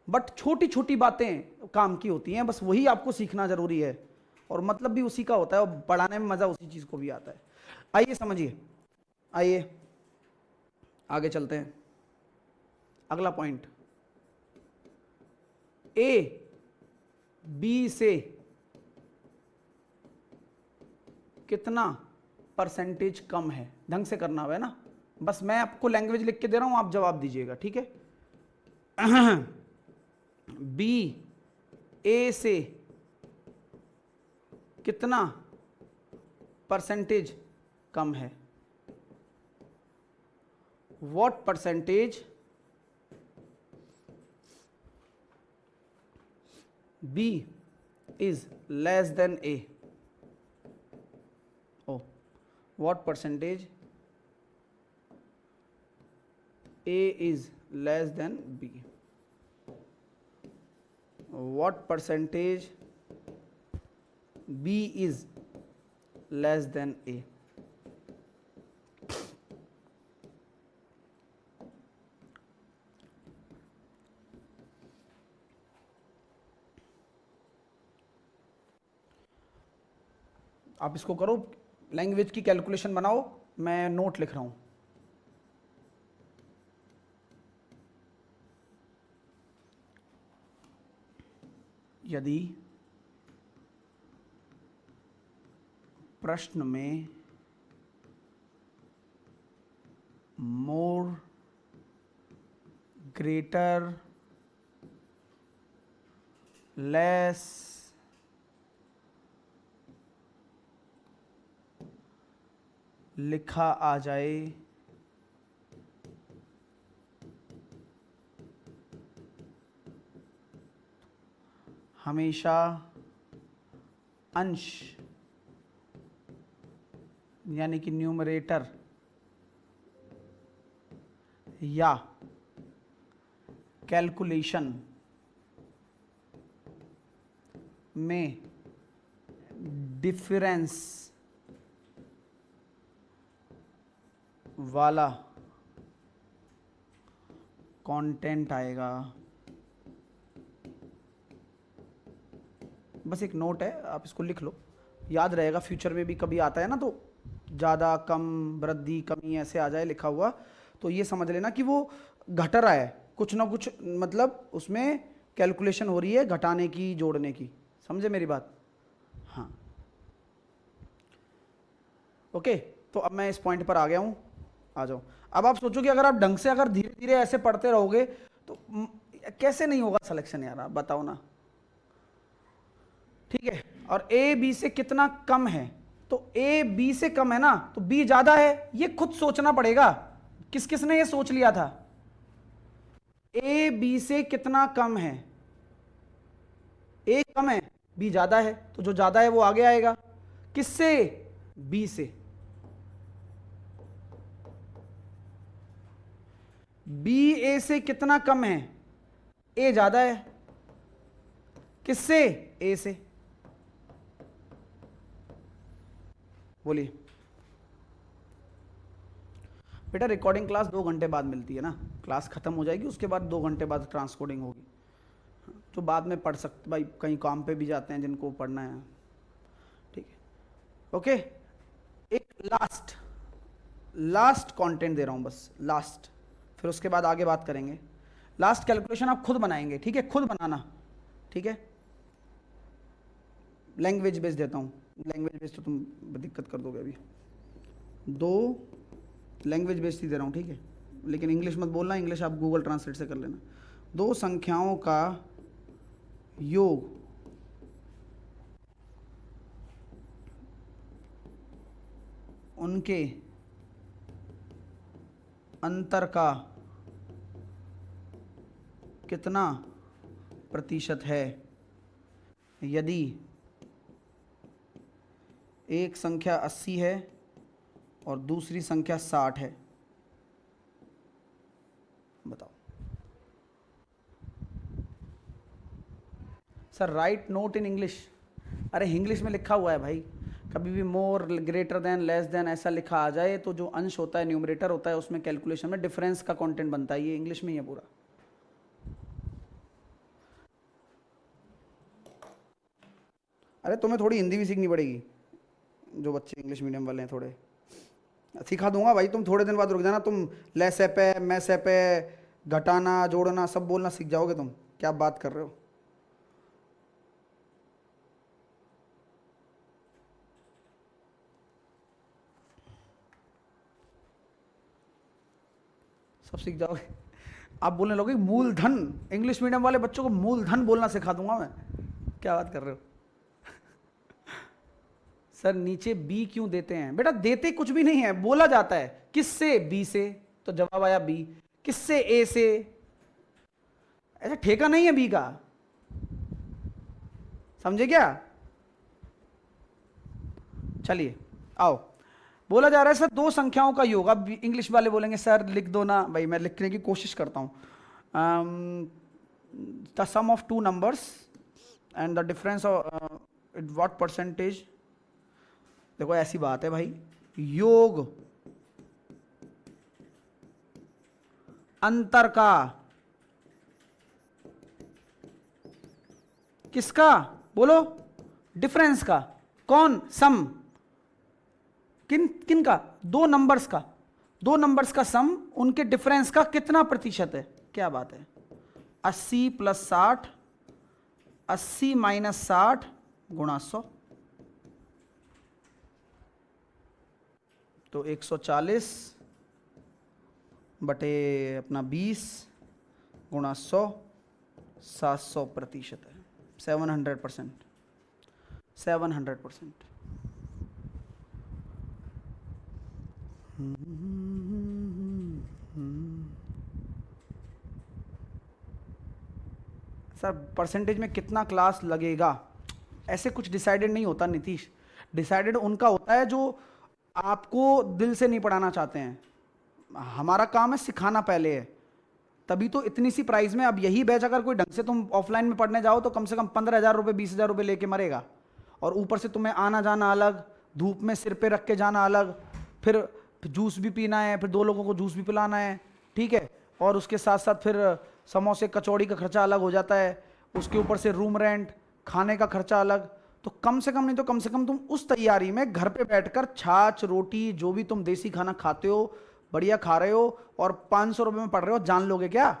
बट छोटी छोटी बातें काम की होती हैं, बस वही आपको सीखना जरूरी है। और मतलब भी उसी का होता है, और पढ़ाने में मजा उसी चीज को भी आता है। आइए समझिए, आइए आगे चलते हैं। अगला पॉइंट, ए बी से कितना परसेंटेज कम है। ढंग से करना है ना, बस मैं आपको लैंग्वेज लिख के दे रहा हूं, आप जवाब दीजिएगा, ठीक है। बी ए से कितना परसेंटेज कम है, what percentage B is less than A, or what percentage A is less than B, what percentage B is less than A। आप इसको करो, लैंग्वेज की कैलकुलेशन बनाओ, मैं नोट लिख रहा हूं। यदि प्रश्न में मोर, ग्रेटर, लेस, लिखा आ जाए हमेशा अंश यानी कि न्यूमरेटर या कैलकुलेशन में डिफरेंस वाला कंटेंट आएगा। बस एक नोट है, आप इसको लिख लो, याद रहेगा, फ्यूचर में भी कभी आता है ना तो ज़्यादा कम, वृद्धि, कमी ऐसे आ जाए लिखा हुआ, तो ये समझ लेना कि वो घट रहा है कुछ ना कुछ, मतलब उसमें कैलकुलेशन हो रही है घटाने की, जोड़ने की। समझे मेरी बात? हाँ, ओके। तो अब मैं इस पॉइंट पर आ गया हूँ, आ जाओ। अब आप सोचो कि अगर आप ढंग से अगर धीरे धीरे ऐसे पढ़ते रहोगे तो कैसे नहीं होगा सिलेक्शन यार, आप बताओ ना। ठीक है, और ए बी से कितना कम है, तो ए बी से कम है ना, तो बी ज्यादा है, ये खुद सोचना पड़ेगा। किस किसने ये सोच लिया था? ए बी से कितना कम है, ए कम है, बी ज्यादा है, तो जो ज्यादा है वो आगे आएगा। किससे? बी से। बी ए से कितना कम है, ए ज्यादा है, किससे? ए से। बोलिए बेटा, रिकॉर्डिंग क्लास 2 घंटे बाद मिलती है ना, क्लास खत्म हो जाएगी उसके बाद 2 घंटे बाद ट्रांसकोडिंग होगी। तो बाद में पढ़ सकते भाई, कहीं काम पे भी जाते हैं जिनको पढ़ना है। ठीक है, ओके। एक लास्ट कंटेंट दे रहा हूं बस, लास्ट, फिर उसके बाद आगे बात करेंगे। लास्ट कैलकुलेशन आप खुद बनाएंगे, ठीक है, खुद बनाना, ठीक है। लैंग्वेज बेस देता हूं, लैंग्वेज बेस तो तुम दिक्कत कर दोगे अभी। 2 लैंग्वेज बेस ही दे रहा हूं, ठीक है, लेकिन इंग्लिश मत बोलना, इंग्लिश आप गूगल ट्रांसलेट से कर लेना। 2 संख्याओं का योग उनके अंतर का कितना प्रतिशत है यदि एक संख्या 80 है और दूसरी संख्या 60 है? बताओ sir. Right note in English. अरे इंग्लिश में लिखा हुआ है भाई, कभी भी मोर, ग्रेटर देन, लेस देन ऐसा लिखा आ जाए तो जो अंश होता है, न्यूमरेटर होता है, उसमें कैलकुलेशन में डिफरेंस का कंटेंट बनता है। ये इंग्लिश में ही है पूरा। अरे तुम्हें थोड़ी हिंदी भी सीखनी पड़ेगी, जो बच्चे इंग्लिश मीडियम वाले हैं, थोड़े सिखा दूंगा भाई। तुम थोड़े दिन बाद रुक जाना, तुम लेस एप है, मैस एप है, घटाना जोड़ना सब बोलना सीख जाओगे तुम। क्या बात कर रहे हो? सब सीख जाओगे। आप बोलने लोगे मूलधन, इंग्लिश मीडियम वाले बच्चों को मूलधन बोलना सिखा दूंगा मैं। क्या बात कर रहे हो? सर नीचे बी क्यों देते हैं? बेटा देते कुछ भी नहीं है, बोला जाता है। किससे? बी से, तो जवाब आया बी। किससे? ए से। ऐसा ठेका नहीं है बी का, समझे क्या? चलिए आओ, बोला जा रहा है सर 2 संख्याओं का योग। अब इंग्लिश वाले बोलेंगे सर लिख दो ना भाई, मैं लिखने की कोशिश करता हूं। The sum of 2 numbers and the difference of what percentage. देखो ऐसी बात है भाई, योग अंतर का, किसका? बोलो, डिफरेंस का। कौन? सम। किन का? 2 नंबर्स का। 2 नंबर्स का सम, उनके डिफरेंस का कितना प्रतिशत है? क्या बात है? 80 + 60, 80 - 60 × 100, तो 140 बटे अपना 20 × 100, 700% है। 700%, 700%। सर परसेंटेज में कितना क्लास लगेगा? ऐसे कुछ डिसाइडेड नहीं होता नीतीश। डिसाइडेड उनका होता है जो आपको दिल से नहीं पढ़ाना चाहते हैं। हमारा काम है सिखाना पहले है, तभी तो इतनी सी प्राइस में। अब यही बैच अगर कोई ढंग से तुम ऑफलाइन में पढ़ने जाओ तो कम से कम 15,000 रुपये, 20,000 रुपये लेके मरेगा। और ऊपर से तुम्हें आना जाना अलग, धूप में सिर पे रख के जाना अलग, फिर जूस भी पीना है, फिर 2 लोगों को जूस भी पिलाना है, ठीक है। और उसके साथ साथ फिर समोसे कचौड़ी का खर्चा अलग हो जाता है, उसके ऊपर से रूम रेंट, खाने का खर्चा अलग। तो कम से कम नहीं तो कम से कम तुम उस तैयारी में घर पे बैठकर छाछ रोटी जो भी तुम देसी खाना खाते हो बढ़िया खा रहे हो और 500 रुपये में पढ़ रहे हो, जान लोगे क्या?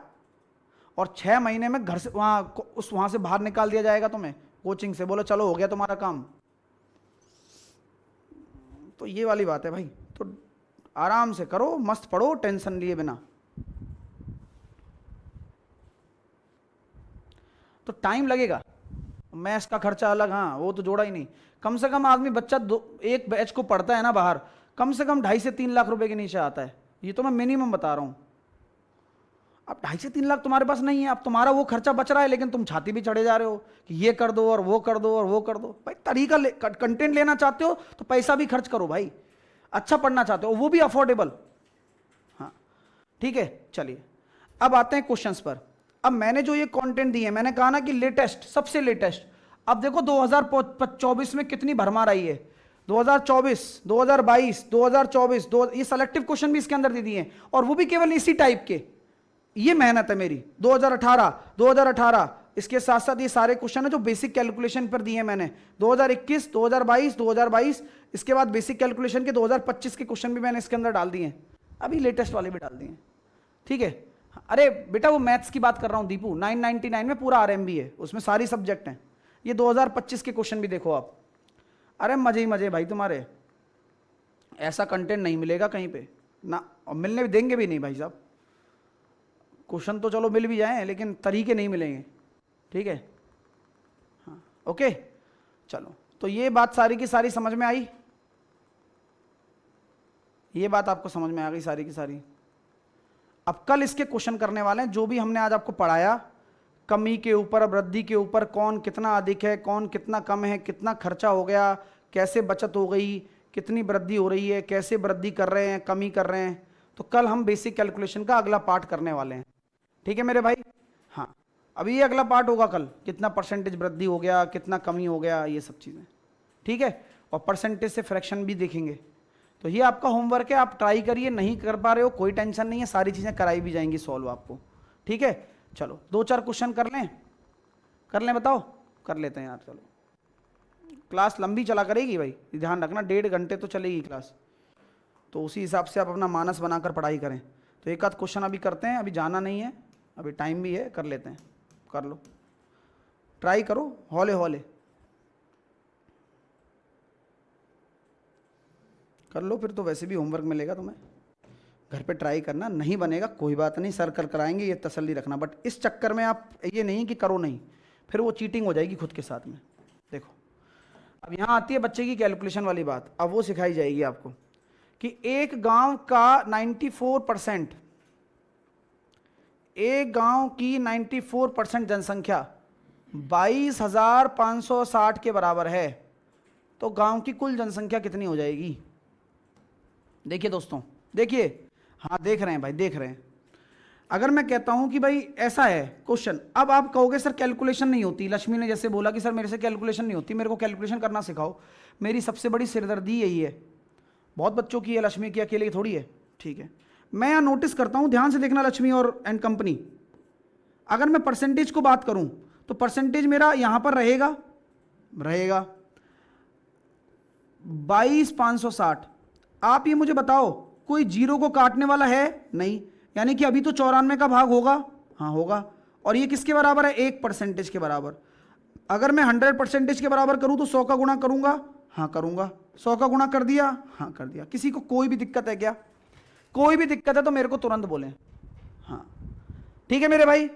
और 6 महीने में घर से वहां से बाहर निकाल दिया जाएगा तुम्हें कोचिंग से, बोलो चलो हो गया तुम्हारा काम। तो ये वाली बात है भाई। तो आराम से करो, मस्त पढ़ो, टेंशन लिए बिना। तो टाइम लगेगा, मैथ्स का खर्चा अलग, हाँ वो तो जोड़ा ही नहीं। कम से कम आदमी बच्चा एक बैच को पढ़ता है ना बाहर, कम से कम 2.5 से 3 लाख रुपए के नीचे आता है। ये तो मैं मिनिमम बता रहा हूं। अब 2.5 से 3 लाख तुम्हारे पास नहीं है, अब तुम्हारा वो खर्चा बच रहा है, लेकिन तुम छाती भी चढ़े जा रहे हो कि ये कर दो और वो कर दो और वो कर दो। भाई तरीका कंटेंट लेना चाहते हो तो पैसा भी खर्च करो भाई, अच्छा पढ़ना चाहते हो वो भी अफोर्डेबल। हाँ ठीक है, चलिए अब आते हैं क्वेश्चंस पर। अब मैंने जो ये कंटेंट दिए, मैंने कहा ना कि लेटेस्ट, सबसे लेटेस्ट। अब देखो 2024 में कितनी भरमार आई है। 2024, 2022, 2024, ये सेलेक्टिव क्वेश्चन भी इसके अंदर दे दिए हैं, और वो भी केवल इसी टाइप के। ये मेहनत है मेरी। 2018, इसके साथ साथ ये सारे क्वेश्चन है जो बेसिक कैलकुलेशन पर दिए हैं मैंने। 2021, 2022, इसके बाद बेसिक कैलकुलेशन के 2025 के क्वेश्चन भी मैंने इसके अंदर डाल दिए हैं, अभी लेटेस्ट वाले भी डाल दिए हैं। ठीक है। अरे बेटा वो मैथ्स की बात कर रहा हूं दीपू, 999 में पूरा आरएमबी है, उसमें सारी सब्जेक्ट हैं। ये 2025 के क्वेश्चन भी देखो आप। अरे मजे ही मजे भाई तुम्हारे, ऐसा कंटेंट नहीं मिलेगा कहीं पे ना, और मिलने भी देंगे भी नहीं भाई साहब। क्वेश्चन तो चलो मिल भी जाएं, लेकिन तरीके नहीं मिलेंगे। ठीक है, हाँ ओके। चलो, तो ये बात सारी की सारी समझ में आई, ये बात आपको समझ में आ गई सारी की सारी। अब कल इसके क्वेश्चन करने वाले हैं, जो भी हमने आज आपको पढ़ाया, कमी के ऊपर, वृद्धि के ऊपर, कौन कितना अधिक है, कौन कितना कम है, कितना खर्चा हो गया, कैसे बचत हो गई, कितनी वृद्धि हो रही है, कैसे वृद्धि कर रहे हैं, कमी कर रहे हैं। तो कल हम बेसिक कैलकुलेशन का अगला पार्ट करने वाले हैं। ठीक है मेरे भाई। हाँ, अभी ये अगला पार्ट होगा कल, कितना परसेंटेज वृद्धि हो गया, कितना कमी हो गया, ये सब चीज़ें। ठीक है, और परसेंटेज से फ्रैक्शन भी देखेंगे। तो ये आपका होमवर्क है, आप ट्राई करिए। नहीं कर पा रहे हो कोई टेंशन नहीं है, सारी चीज़ें कराई भी जाएंगी सॉल्व आपको। ठीक है, चलो 2-4 क्वेश्चन कर लें, बताओ। कर लेते हैं यार, चलो। क्लास लंबी चला करेगी भाई, ध्यान रखना, 1.5 घंटे तो चलेगी क्लास, तो उसी हिसाब से आप अपना मानस बनाकर पढ़ाई करें। तो एक आध क्वेश्चन अभी करते हैं, अभी जाना नहीं है, अभी टाइम भी है, कर लेते हैं। कर लो, ट्राई करो, हौले हौले कर लो, फिर तो वैसे भी होमवर्क मिलेगा तुम्हें। घर पे ट्राई करना, नहीं बनेगा कोई बात नहीं, सर कर कराएंगे, ये तसल्ली रखना। बट इस चक्कर में आप ये नहीं कि करो नहीं, फिर वो चीटिंग हो जाएगी खुद के साथ में। देखो, अब यहाँ आती है बच्चे की कैलकुलेशन वाली बात, अब वो सिखाई जाएगी आपको कि एक गांव का 94%, एक गांव की 94% जनसंख्या 22,560 के बराबर है, तो गांव की कुल जनसंख्या कितनी हो जाएगी? देखिए दोस्तों, देखिए, हाँ देख रहे हैं भाई, देख रहे हैं। अगर मैं कहता हूं कि भाई ऐसा है क्वेश्चन, अब आप कहोगे सर कैलकुलेशन नहीं होती। लक्ष्मी ने जैसे बोला कि सर मेरे से कैलकुलेशन नहीं होती, मेरे को कैलकुलेशन करना सिखाओ। मेरी सबसे बड़ी सिरदर्दी यही है, बहुत बच्चों की है, लक्ष्मी की अकेले की थोड़ी है। ठीक है, मैं यहाँ नोटिस करता हूँ, ध्यान से देखना लक्ष्मी और एंड कंपनी। अगर मैं परसेंटेज को बात करूँ तो परसेंटेज मेरा यहाँ पर रहेगा 22,560। आप ये मुझे बताओ, कोई जीरो को काटने वाला है? नहीं, यानी कि अभी तो 94 का भाग होगा, हाँ होगा। और ये किसके बराबर है? 1% के बराबर। अगर मैं 100% के बराबर करूं तो 100 का गुणा करूंगा, हाँ करूंगा। 100 का गुणा कर दिया, हाँ कर दिया। किसी को कोई भी दिक्कत है क्या? कोई भी दिक्कत है तो मेरे को तुरंत बोलें। हाँ ठीक है मेरे भाई,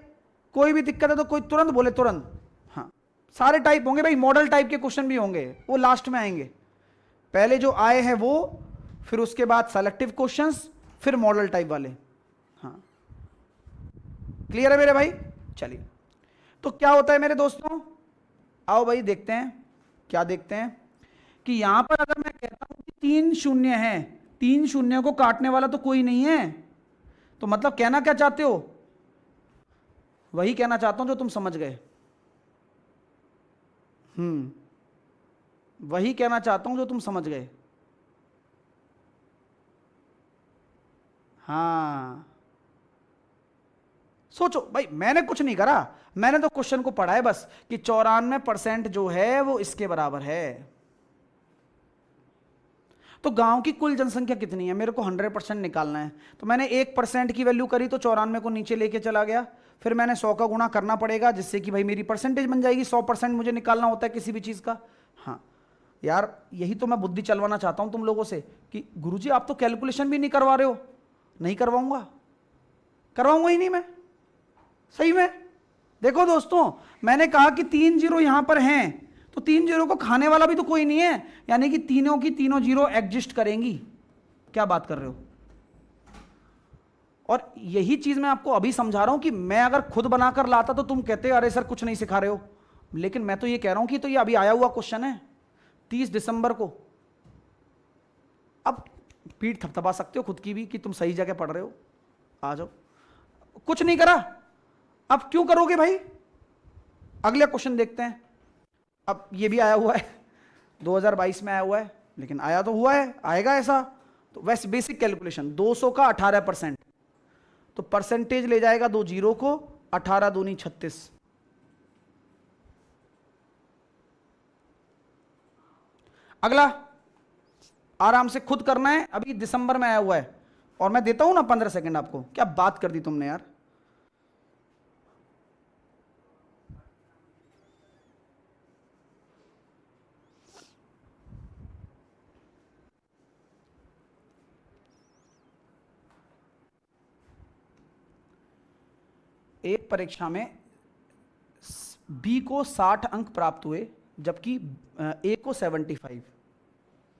कोई भी दिक्कत है तो कोई तुरंत बोले, तुरंत। हाँ, सारे टाइप होंगे भाई, मॉडल टाइप के क्वेश्चन भी होंगे, वो लास्ट में आएंगे। पहले जो आए हैं वो, फिर उसके बाद सेलेक्टिव क्वेश्चंस, फिर मॉडल टाइप वाले। हाँ क्लियर है मेरे भाई? चलिए, तो क्या होता है मेरे दोस्तों, आओ भाई देखते हैं। क्या देखते हैं कि यहां पर अगर मैं कहता हूं कि 3 शून्य हैं, 3 शून्य को काटने वाला तो कोई नहीं है, तो मतलब कहना क्या चाहते हो? वही कहना चाहता हूं जो तुम समझ गए। वही कहना चाहता हूं जो तुम समझ गए। हाँ सोचो भाई, मैंने कुछ नहीं करा, मैंने तो क्वेश्चन को पढ़ा है बस कि 94% जो है वो इसके बराबर है। तो गांव की कुल जनसंख्या कितनी है, मेरे को 100% निकालना है। तो मैंने 1% की वैल्यू करी तो 94 को नीचे लेके चला गया, फिर मैंने 100 का गुणा करना पड़ेगा, जिससे कि भाई मेरी परसेंटेज बन जाएगी। 100% मुझे निकालना होता है किसी भी चीज़ का। हाँ यार, यही तो मैं बुद्धि चलवाना चाहता हूं तुम लोगों से कि गुरुजी आप तो कैलकुलेशन भी नहीं करवा रहे हो। नहीं करवाऊंगा, करवाऊंगा ही नहीं मैं, सही में। देखो दोस्तों, मैंने कहा कि 3 जीरो यहां पर हैं, तो 3 जीरो को खाने वाला भी तो कोई नहीं है, यानी कि तीनों की तीनों जीरो एग्जिस्ट करेंगी। क्या बात कर रहे हो? और यही चीज मैं आपको अभी समझा रहा हूं कि मैं अगर खुद बनाकर लाता तो तुम कहते अरे सर कुछ नहीं सिखा रहे हो। लेकिन मैं तो ये कह रहा हूं कि तो ये अभी आया हुआ क्वेश्चन है 30 दिसंबर को। अब पीठ थपथपा सकते हो खुद की भी कि तुम सही जगह पढ़ रहे हो। आ जाओ, कुछ नहीं करा, अब क्यों करोगे भाई? अगला क्वेश्चन देखते हैं। अब ये भी आया हुआ है, 2022 में आया हुआ है, लेकिन आया तो हुआ है, आएगा ऐसा। तो वैसे बेसिक कैलकुलेशन 200 का 18%, तो परसेंटेज ले जाएगा 2 जीरो को, 18 दूनी 36। अगला आराम से खुद करना है, अभी दिसंबर में आया हुआ है और मैं देता हूं ना 15 सेकंड आपको। क्या बात कर दी तुमने यार। एक परीक्षा में बी को 60 अंक प्राप्त हुए, जबकि ए को 75।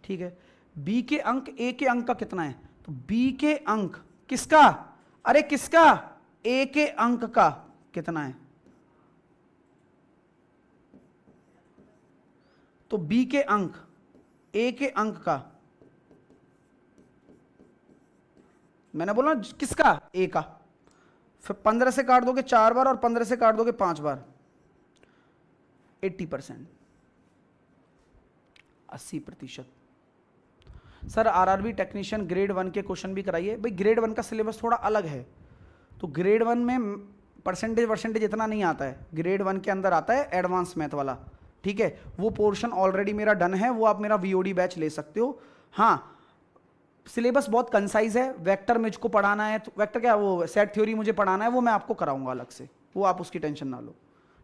ठीक है, बी के अंक ए के अंक का कितना है? तो बी के अंक किसका? अरे किसका? ए के अंक का कितना है? तो बी के अंक ए के अंक का, मैंने बोला किसका? ए का। फिर 15 से काट दोगे 4 बार और 15 से काट दोगे 5 बार, 80%, 80%। सर आरआरबी टेक्नीशियन ग्रेड 1 के क्वेश्चन भी कराइए। भाई ग्रेड 1 का सिलेबस थोड़ा अलग है, तो ग्रेड 1 में परसेंटेज इतना नहीं आता है। ग्रेड 1 के अंदर आता है एडवांस मैथ वाला, ठीक है, वो पोर्शन ऑलरेडी मेरा डन है, वो आप मेरा वीओडी बैच ले सकते हो। हाँ, सिलेबस बहुत कंसाइज है। वेक्टर मुझको पढ़ाना है, तो वेक्टर क्या, वो सेट थ्योरी मुझे पढ़ाना है, वो मैं आपको कराऊंगा अलग से, वो आप उसकी टेंशन ना लो,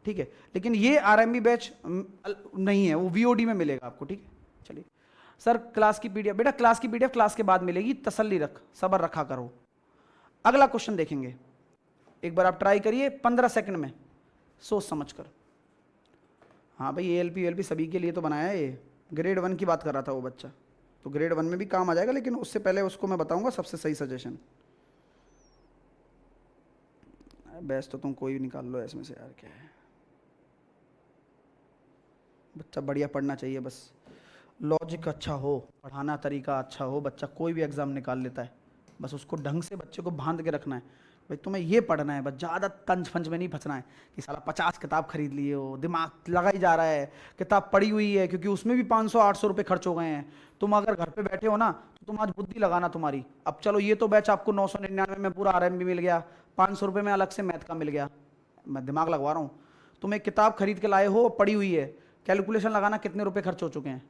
ठीक है। लेकिन ये आरएमबी बैच नहीं है, वो वीओडी में मिलेगा आपको, ठीक है। चलिए सर क्लास की पीडीएफ, बेटा क्लास की पीडीएफ क्लास के बाद मिलेगी, तसल्ली रख, सब्र रखा करो। अगला क्वेश्चन देखेंगे, एक बार आप ट्राई करिए 15 सेकंड में सोच समझ कर। हाँ भाई एएलपी वीएलपी सभी के लिए तो बनाया है ये, ग्रेड 1 की बात कर रहा था वो बच्चा, तो ग्रेड 1 में भी काम आ जाएगा, लेकिन उससे पहले उसको मैं बताऊंगा सबसे सही सजेशन। बेस्ट तो तुम कोई भी निकाल लो इसमें से यार, क्या है, बच्चा बढ़िया पढ़ना चाहिए, बस लॉजिक अच्छा हो, पढ़ाना तरीका अच्छा हो, बच्चा कोई भी एग्जाम निकाल लेता है, बस उसको ढंग से बच्चे को बांध के रखना है। भाई तुम्हें ये पढ़ना है, बस ज़्यादा तंज फंज में नहीं फंसना है कि साला 50 किताब खरीद लिए हो, दिमाग लगा ही जा रहा है, किताब पड़ी हुई है, क्योंकि उसमें भी 500-800 रुपये खर्च हो गए हैं। तुम अगर घर पे बैठे हो ना, तो तुम आज बुद्धि लगाना तुम्हारी। अब चलो ये तो बैच आपको 999 में पूरा आरएमबी मिल गया, 500 रुपये में अलग से मैथ का मिल गया, मैं दिमाग लगवा रहा हूँ। तुम एक किताब खरीद के लाए हो, पड़ी हुई है, कैलकुलेशन लगाना कितने रुपये खर्च हो चुके हैं।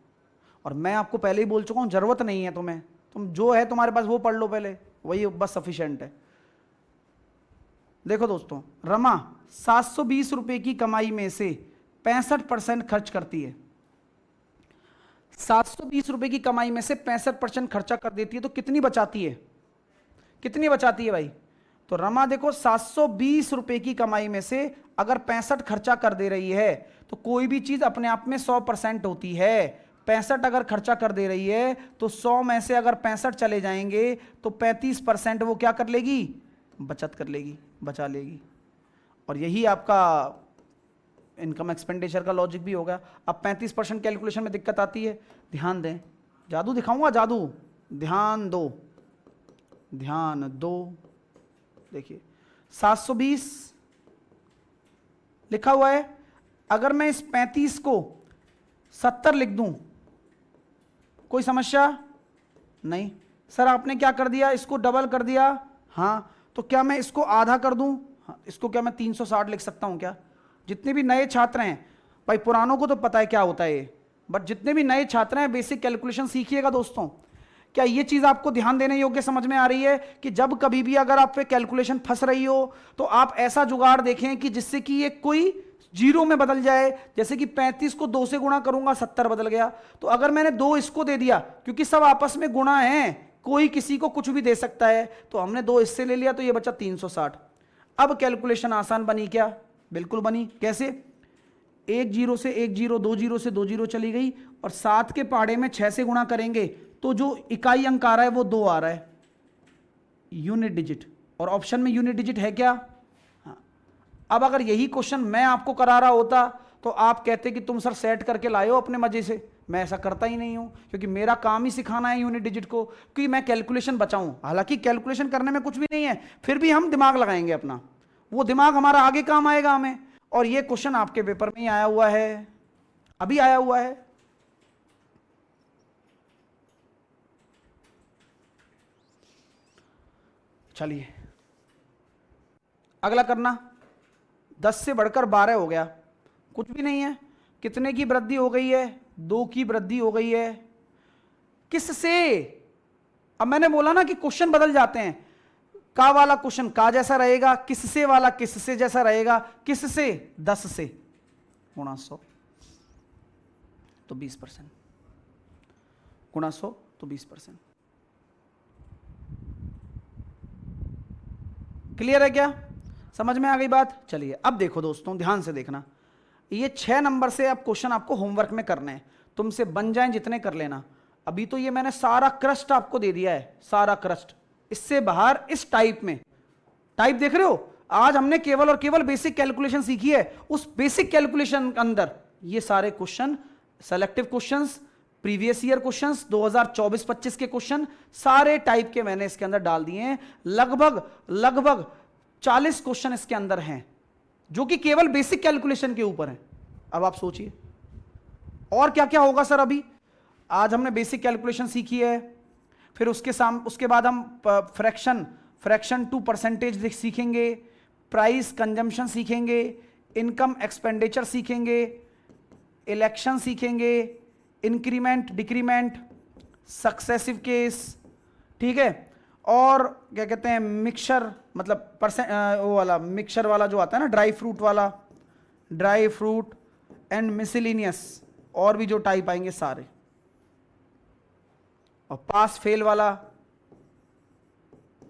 और मैं आपको पहले ही बोल चुका हूँ, ज़रूरत नहीं है तुम्हें, तुम जो है तुम्हारे पास वो पढ़ लो पहले, वही बस सफिशिएंट है। देखो दोस्तों, रमा 720 रुपए की कमाई में से 65% खर्च करती है। 720 रुपए की कमाई में से 65% खर्चा कर देती है, तो कितनी बचाती है? कितनी बचाती है भाई? तो रमा देखो 720 रुपए की कमाई में से अगर 65 खर्चा कर दे रही है, तो कोई भी चीज अपने आप में 100% होती है। 65 अगर खर्चा कर दे रही है, तो 100 में से अगर 65 चले जाएंगे, तो 35% वो क्या कर लेगी? बचत कर लेगी, बचा लेगी। और यही आपका इनकम एक्सपेंडिचर का लॉजिक भी होगा। अब 35% कैलकुलेशन में दिक्कत आती है, ध्यान दें, जादू दिखाऊंगा, जादू, ध्यान दो, ध्यान दो। देखिए 720 लिखा हुआ है, अगर मैं इस 35 को 70 लिख दूं, कोई समस्या नहीं। सर आपने क्या कर दिया, इसको डबल कर दिया, हाँ, तो क्या मैं इसको आधा कर दूं? हाँ, इसको क्या मैं 360 लिख सकता हूं क्या? जितने भी नए छात्र हैं, भाई पुरानों को तो पता है क्या होता है ये, बट जितने भी नए छात्र हैं बेसिक कैलकुलेशन सीखिएगा दोस्तों। क्या ये चीज आपको ध्यान देने योग्य समझ में आ रही है कि जब कभी भी अगर आप पे कैलकुलेशन फंस रही हो, तो आप ऐसा जुगाड़ देखें कि जिससे कि ये कोई जीरो में बदल जाए। जैसे कि 35 को 2 से गुणा करूंगा, 70 बदल गया। तो अगर मैंने 2 इसको दे दिया, क्योंकि सब आपस में गुणा है, कोई किसी को कुछ भी दे सकता है, तो हमने 2 इससे ले लिया, तो ये बचा 360। अब कैलकुलेशन आसान बनी क्या? बिल्कुल बनी। कैसे? 1 जीरो से 1 जीरो, 2 जीरो से 2 जीरो चली गई, और 7 के पहाड़े में 6 से गुणा करेंगे, तो जो इकाई अंक आ रहा है वो 2 आ रहा है, यूनिट डिजिट। और ऑप्शन में यूनिट डिजिट है क्या? हाँ। अब अगर यही क्वेश्चन मैं आपको करा रहा होता, तो आप कहते कि तुम सर सेट करके लाए हो अपने मजे से। मैं ऐसा करता ही नहीं हूं, क्योंकि मेरा काम ही सिखाना है यूनिट डिजिट को, कि मैं कैलकुलेशन बचाऊं। हालांकि कैलकुलेशन करने में कुछ भी नहीं है, फिर भी हम दिमाग लगाएंगे अपना। वो दिमाग हमारा आगे काम आएगा हमें। और ये क्वेश्चन आपके पेपर में ही आया हुआ है, अभी आया हुआ है। चलिए अगला करना। 10 से बढ़कर 12 हो गया, कुछ भी नहीं है। कितने की वृद्धि हो गई है? 2 की वृद्धि हो गई है। किससे? अब मैंने बोला ना कि क्वेश्चन बदल जाते हैं। का वाला क्वेश्चन का जैसा रहेगा, किससे वाला किससे जैसा रहेगा। किससे? 10 से गुणा 100 तो 20%, गुणा 100 तो 20%। क्लियर है क्या? समझ में आ गई बात? चलिए अब देखो दोस्तों, ध्यान से देखना। ये 6 नंबर से अब क्वेश्चन आपको होमवर्क में करने हैं, तुमसे बन जाएं जितने कर लेना। अभी तो ये मैंने सारा क्रस्ट आपको दे दिया है, सारा क्रस्ट। इससे बाहर इस टाइप में, टाइप देख रहे हो, आज हमने केवल और केवल बेसिक कैलकुलेशन सीखी है। उस बेसिक कैलकुलेशन के अंदर ये सारे question, selective questions, previous year questions, 2024-25 के क्वेश्चन, सारे टाइप के मैंने इसके अंदर डाल दिए हैं। लगभग 40 क्वेश्चन इसके अंदर हैं जो कि केवल बेसिक कैलकुलेशन के ऊपर हैं। अब आप सोचिए और क्या क्या होगा सर। अभी आज हमने बेसिक कैलकुलेशन सीखी है, फिर उसके बाद हम फ्रैक्शन टू परसेंटेज सीखेंगे, प्राइस कंजम्पशन सीखेंगे, इनकम एक्सपेंडिचर सीखेंगे, इलेक्शन सीखेंगे, इंक्रीमेंट डिक्रीमेंट, सक्सेसिव केस, ठीक है। और क्या कहते हैं, मिक्सचर, मतलब वो वाला मिक्सचर वाला जो आता है ना, ड्राई फ्रूट एंड मिसलिनियस, और भी जो टाइप आएंगे सारे, और पास फेल वाला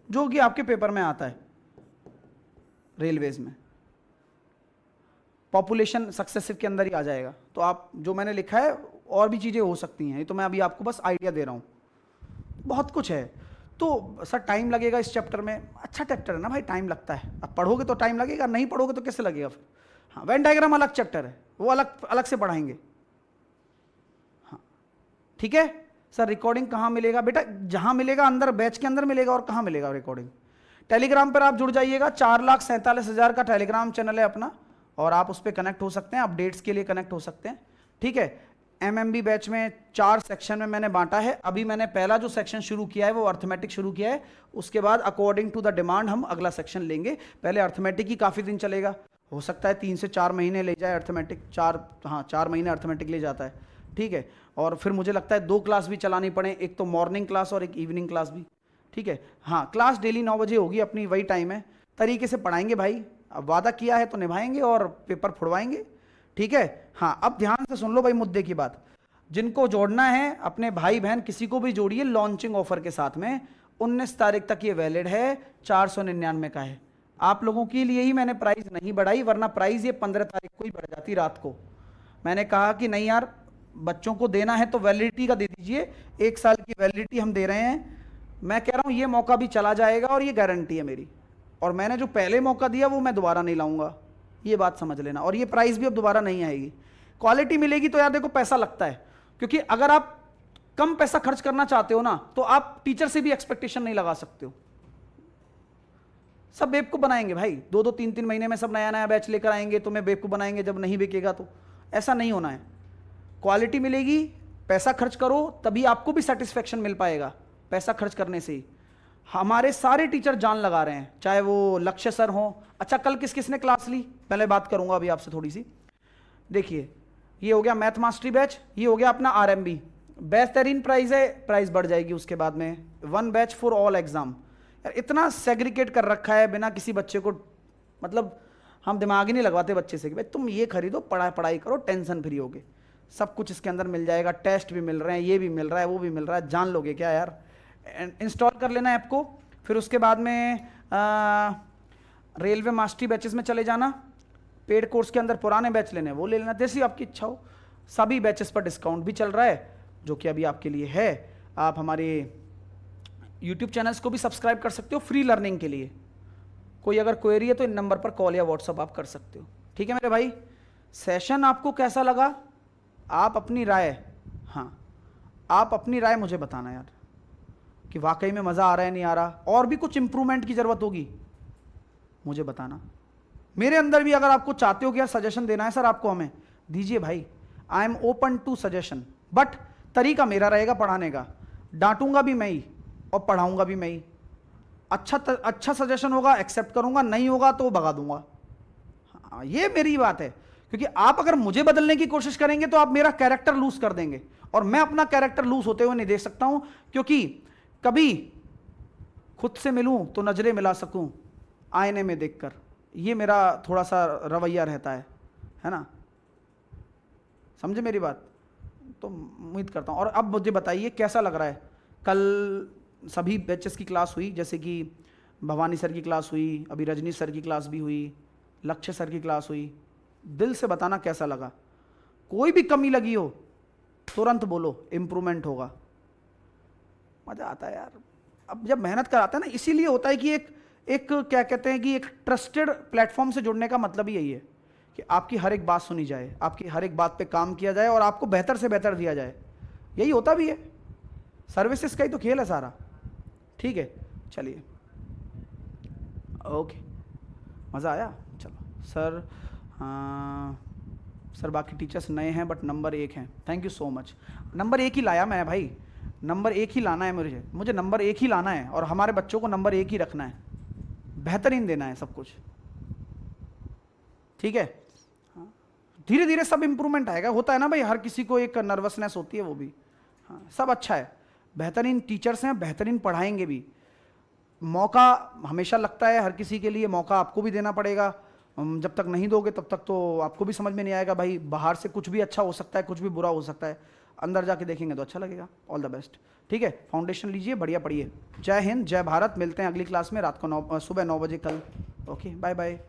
जो कि आपके पेपर में आता है रेलवेज में, पॉपुलेशन सक्सेसिव के अंदर ही आ जाएगा। तो आप जो मैंने लिखा है और भी चीजें हो सकती हैं, तो मैं अभी आपको बस आइडिया दे रहा हूं, बहुत कुछ है। तो सर टाइम लगेगा इस चैप्टर में। अच्छा चैप्टर है ना भाई, टाइम लगता है। अब पढ़ोगे तो टाइम लगेगा, नहीं पढ़ोगे तो कैसे लगेगा फिर। हाँ, वेन डायग्राम अलग चैप्टर है, वो अलग से पढ़ाएंगे। हाँ ठीक है सर। रिकॉर्डिंग कहाँ मिलेगा बेटा? जहाँ मिलेगा अंदर बैच के अंदर मिलेगा। और कहाँ मिलेगा रिकॉर्डिंग? टेलीग्राम पर आप जुड़ जाइएगा। 4,47,000 का टेलीग्राम चैनल है अपना, और आप उस पर कनेक्ट हो सकते हैं, अपडेट्स के लिए कनेक्ट हो सकते हैं, ठीक है। एमएमबी बैच में 4 सेक्शन में मैंने बांटा है। अभी मैंने पहला जो सेक्शन शुरू किया है वो अर्थमेटिक शुरू किया है। उसके बाद अकॉर्डिंग टू द डिमांड हम अगला सेक्शन लेंगे। पहले अर्थमेटिक ही काफ़ी दिन चलेगा, हो सकता है 3 से 4 महीने ले जाए अर्थमेटिक। 4 महीने अर्थमेटिक ले जाता है, ठीक है। और फिर मुझे लगता है 2 क्लास भी चलानी पड़े, एक तो मॉर्निंग क्लास और एक इवनिंग क्लास भी, ठीक है। हाँ, क्लास डेली 9 बजे होगी अपनी, वही टाइम है। तरीके से पढ़ाएंगे भाई, अब वादा किया है तो निभाएंगे और पेपर फुड़वाएंगे, ठीक है। हाँ, अब ध्यान से सुन लो भाई मुद्दे की बात। जिनको जोड़ना है अपने भाई बहन किसी को भी जोड़िए लॉन्चिंग ऑफर के साथ में। 19 तारीख तक ये वैलिड है, 499 का है। आप लोगों के लिए ही मैंने प्राइस नहीं बढ़ाई, वरना प्राइस ये 15 तारीख को ही बढ़ जाती रात को। मैंने कहा कि नहीं यार, बच्चों को देना है तो वैलिडिटी का दे दीजिए, 1 साल की वैलिडिटी हम दे रहे हैं। मैं कह रहा हूँ ये मौका भी चला जाएगा और ये गारंटी है मेरी। और मैंने जो पहले मौका दिया वो मैं दोबारा नहीं लाऊंगा, ये बात समझ लेना। और ये प्राइस भी अब दोबारा नहीं आएगी। क्वालिटी मिलेगी तो यार देखो पैसा लगता है, क्योंकि अगर आप कम पैसा खर्च करना चाहते हो ना, तो आप टीचर से भी एक्सपेक्टेशन नहीं लगा सकते हो। सब बेवकूफ बनाएंगे भाई, 2-2, 3-3 महीने में सब नया नया बैच लेकर आएंगे, तुम्हें बेवकूफ बनाएंगे जब नहीं बिकेगा तो। ऐसा नहीं होना है। क्वालिटी मिलेगी, पैसा खर्च करो तभी आपको भी सेटिस्फेक्शन मिल पाएगा पैसा खर्च करने से ही। हमारे सारे टीचर जान लगा रहे हैं, चाहे वो लक्ष्य सर हो। अच्छा, कल किस किसने क्लास ली पहले बात करूंगा अभी आपसे थोड़ी सी। देखिए, ये हो गया मैथ मास्टरी बैच, ये हो गया अपना आरएमबी बैच। तरीन प्राइस है, प्राइस बढ़ जाएगी उसके बाद में 1 बैच फॉर ऑल एग्जाम। यार इतना सेग्रीगेट कर रखा है बिना किसी बच्चे को, मतलब हम दिमाग ही नहीं लगवाते बच्चे से कि भाई तुम ये खरीदो, पढ़ाई करो, टेंशन फ्री होगे। सब कुछ इसके अंदर मिल जाएगा, टेस्ट भी मिल रहे हैं, ये भी मिल रहा है, वो भी मिल रहा है। जान लोगे क्या यार? इंस्टॉल कर लेना ऐप को। फिर उसके बाद में रेलवे मास्टरी बैचेस में चले जाना। पेड कोर्स के अंदर पुराने बैच लेने वो ले लेना, जैसी आपकी इच्छा हो। सभी बैचेस पर डिस्काउंट भी चल रहा है, जो कि अभी आपके लिए है। आप हमारे यूट्यूब चैनल्स को भी सब्सक्राइब कर सकते हो फ्री लर्निंग के लिए। कोई अगर क्वेरी है तो इन नंबर पर कॉल या व्हाट्सअप आप कर सकते हो, ठीक है मेरे भाई। सेशन आपको कैसा लगा? आप अपनी राय, हाँ आप अपनी राय मुझे बताना यार, कि वाकई में मज़ा आ रहा है नहीं आ रहा, और भी कुछ इंप्रूवमेंट की ज़रूरत होगी मुझे बताना, मेरे अंदर भी अगर आपको चाहते हो कि यार सजेशन देना है सर आपको, हमें दीजिए भाई, I am open to suggestion, but तरीका मेरा रहेगा पढ़ाने का, डांटूंगा भी मैं ही और पढ़ाऊंगा भी मैं ही। अच्छा सजेशन होगा एक्सेप्ट करूंगा, नहीं होगा तो भगा दूंगा। हाँ, ये मेरी बात है, क्योंकि आप अगर मुझे बदलने की कोशिश करेंगे तो आप मेरा कैरेक्टर लूज कर देंगे, और मैं अपना कैरेक्टर लूज होते हुए नहीं देख सकता हूं, क्योंकि कभी खुद से मिलूं तो नजरें मिला सकूं आईने में देखकर, ये मेरा थोड़ा सा रवैया रहता है ना, समझे मेरी बात। तो उम्मीद करता हूँ। और अब मुझे बताइए कैसा लग रहा है, कल सभी बैचेस की क्लास हुई, जैसे कि भवानी सर की क्लास हुई, अभी रजनी सर की क्लास भी हुई, लक्ष्य सर की क्लास हुई, दिल से बताना कैसा लगा। कोई भी कमी लगी हो तुरंत बोलो, इम्प्रूवमेंट होगा। मज़ा आता है यार, अब जब मेहनत कराते हैं ना, इसीलिए होता है कि एक क्या कहते हैं कि एक ट्रस्टेड प्लेटफॉर्म से जुड़ने का मतलब ही यही है कि आपकी हर एक बात सुनी जाए, आपकी हर एक बात पे काम किया जाए और आपको बेहतर से बेहतर दिया जाए। यही होता भी है, सर्विसेज का ही तो खेल है सारा। ठीक है, चलिए, ओके, मज़ा आया। चलो सर, सर बाकी टीचर्स नए हैं बट नंबर 1 हैं, thank you so much. Number 1 ही लाया मैं भाई, नंबर 1 ही लाना है मुझे नंबर 1 ही लाना है, और हमारे बच्चों को नंबर 1 ही रखना है, बेहतरीन देना है सब कुछ। ठीक है, धीरे धीरे सब इंप्रूवमेंट आएगा। होता है ना भाई, हर किसी को एक नर्वसनेस होती है, वो भी। हाँ, सब अच्छा है, बेहतरीन टीचर्स हैं, बेहतरीन पढ़ाएंगे भी। मौका हमेशा लगता है हर किसी के लिए, मौका आपको भी देना पड़ेगा। जब तक नहीं दोगे तब तक तो आपको भी समझ में नहीं आएगा भाई, बाहर से कुछ भी अच्छा हो सकता है, कुछ भी बुरा हो सकता है, अंदर जाके देखेंगे तो अच्छा लगेगा। All the best. ठीक है, फाउंडेशन लीजिए, बढ़िया पढ़िए। जय हिंद, जय भारत। मिलते हैं अगली क्लास में रात को सुबह 9 बजे कल। Okay, bye bye.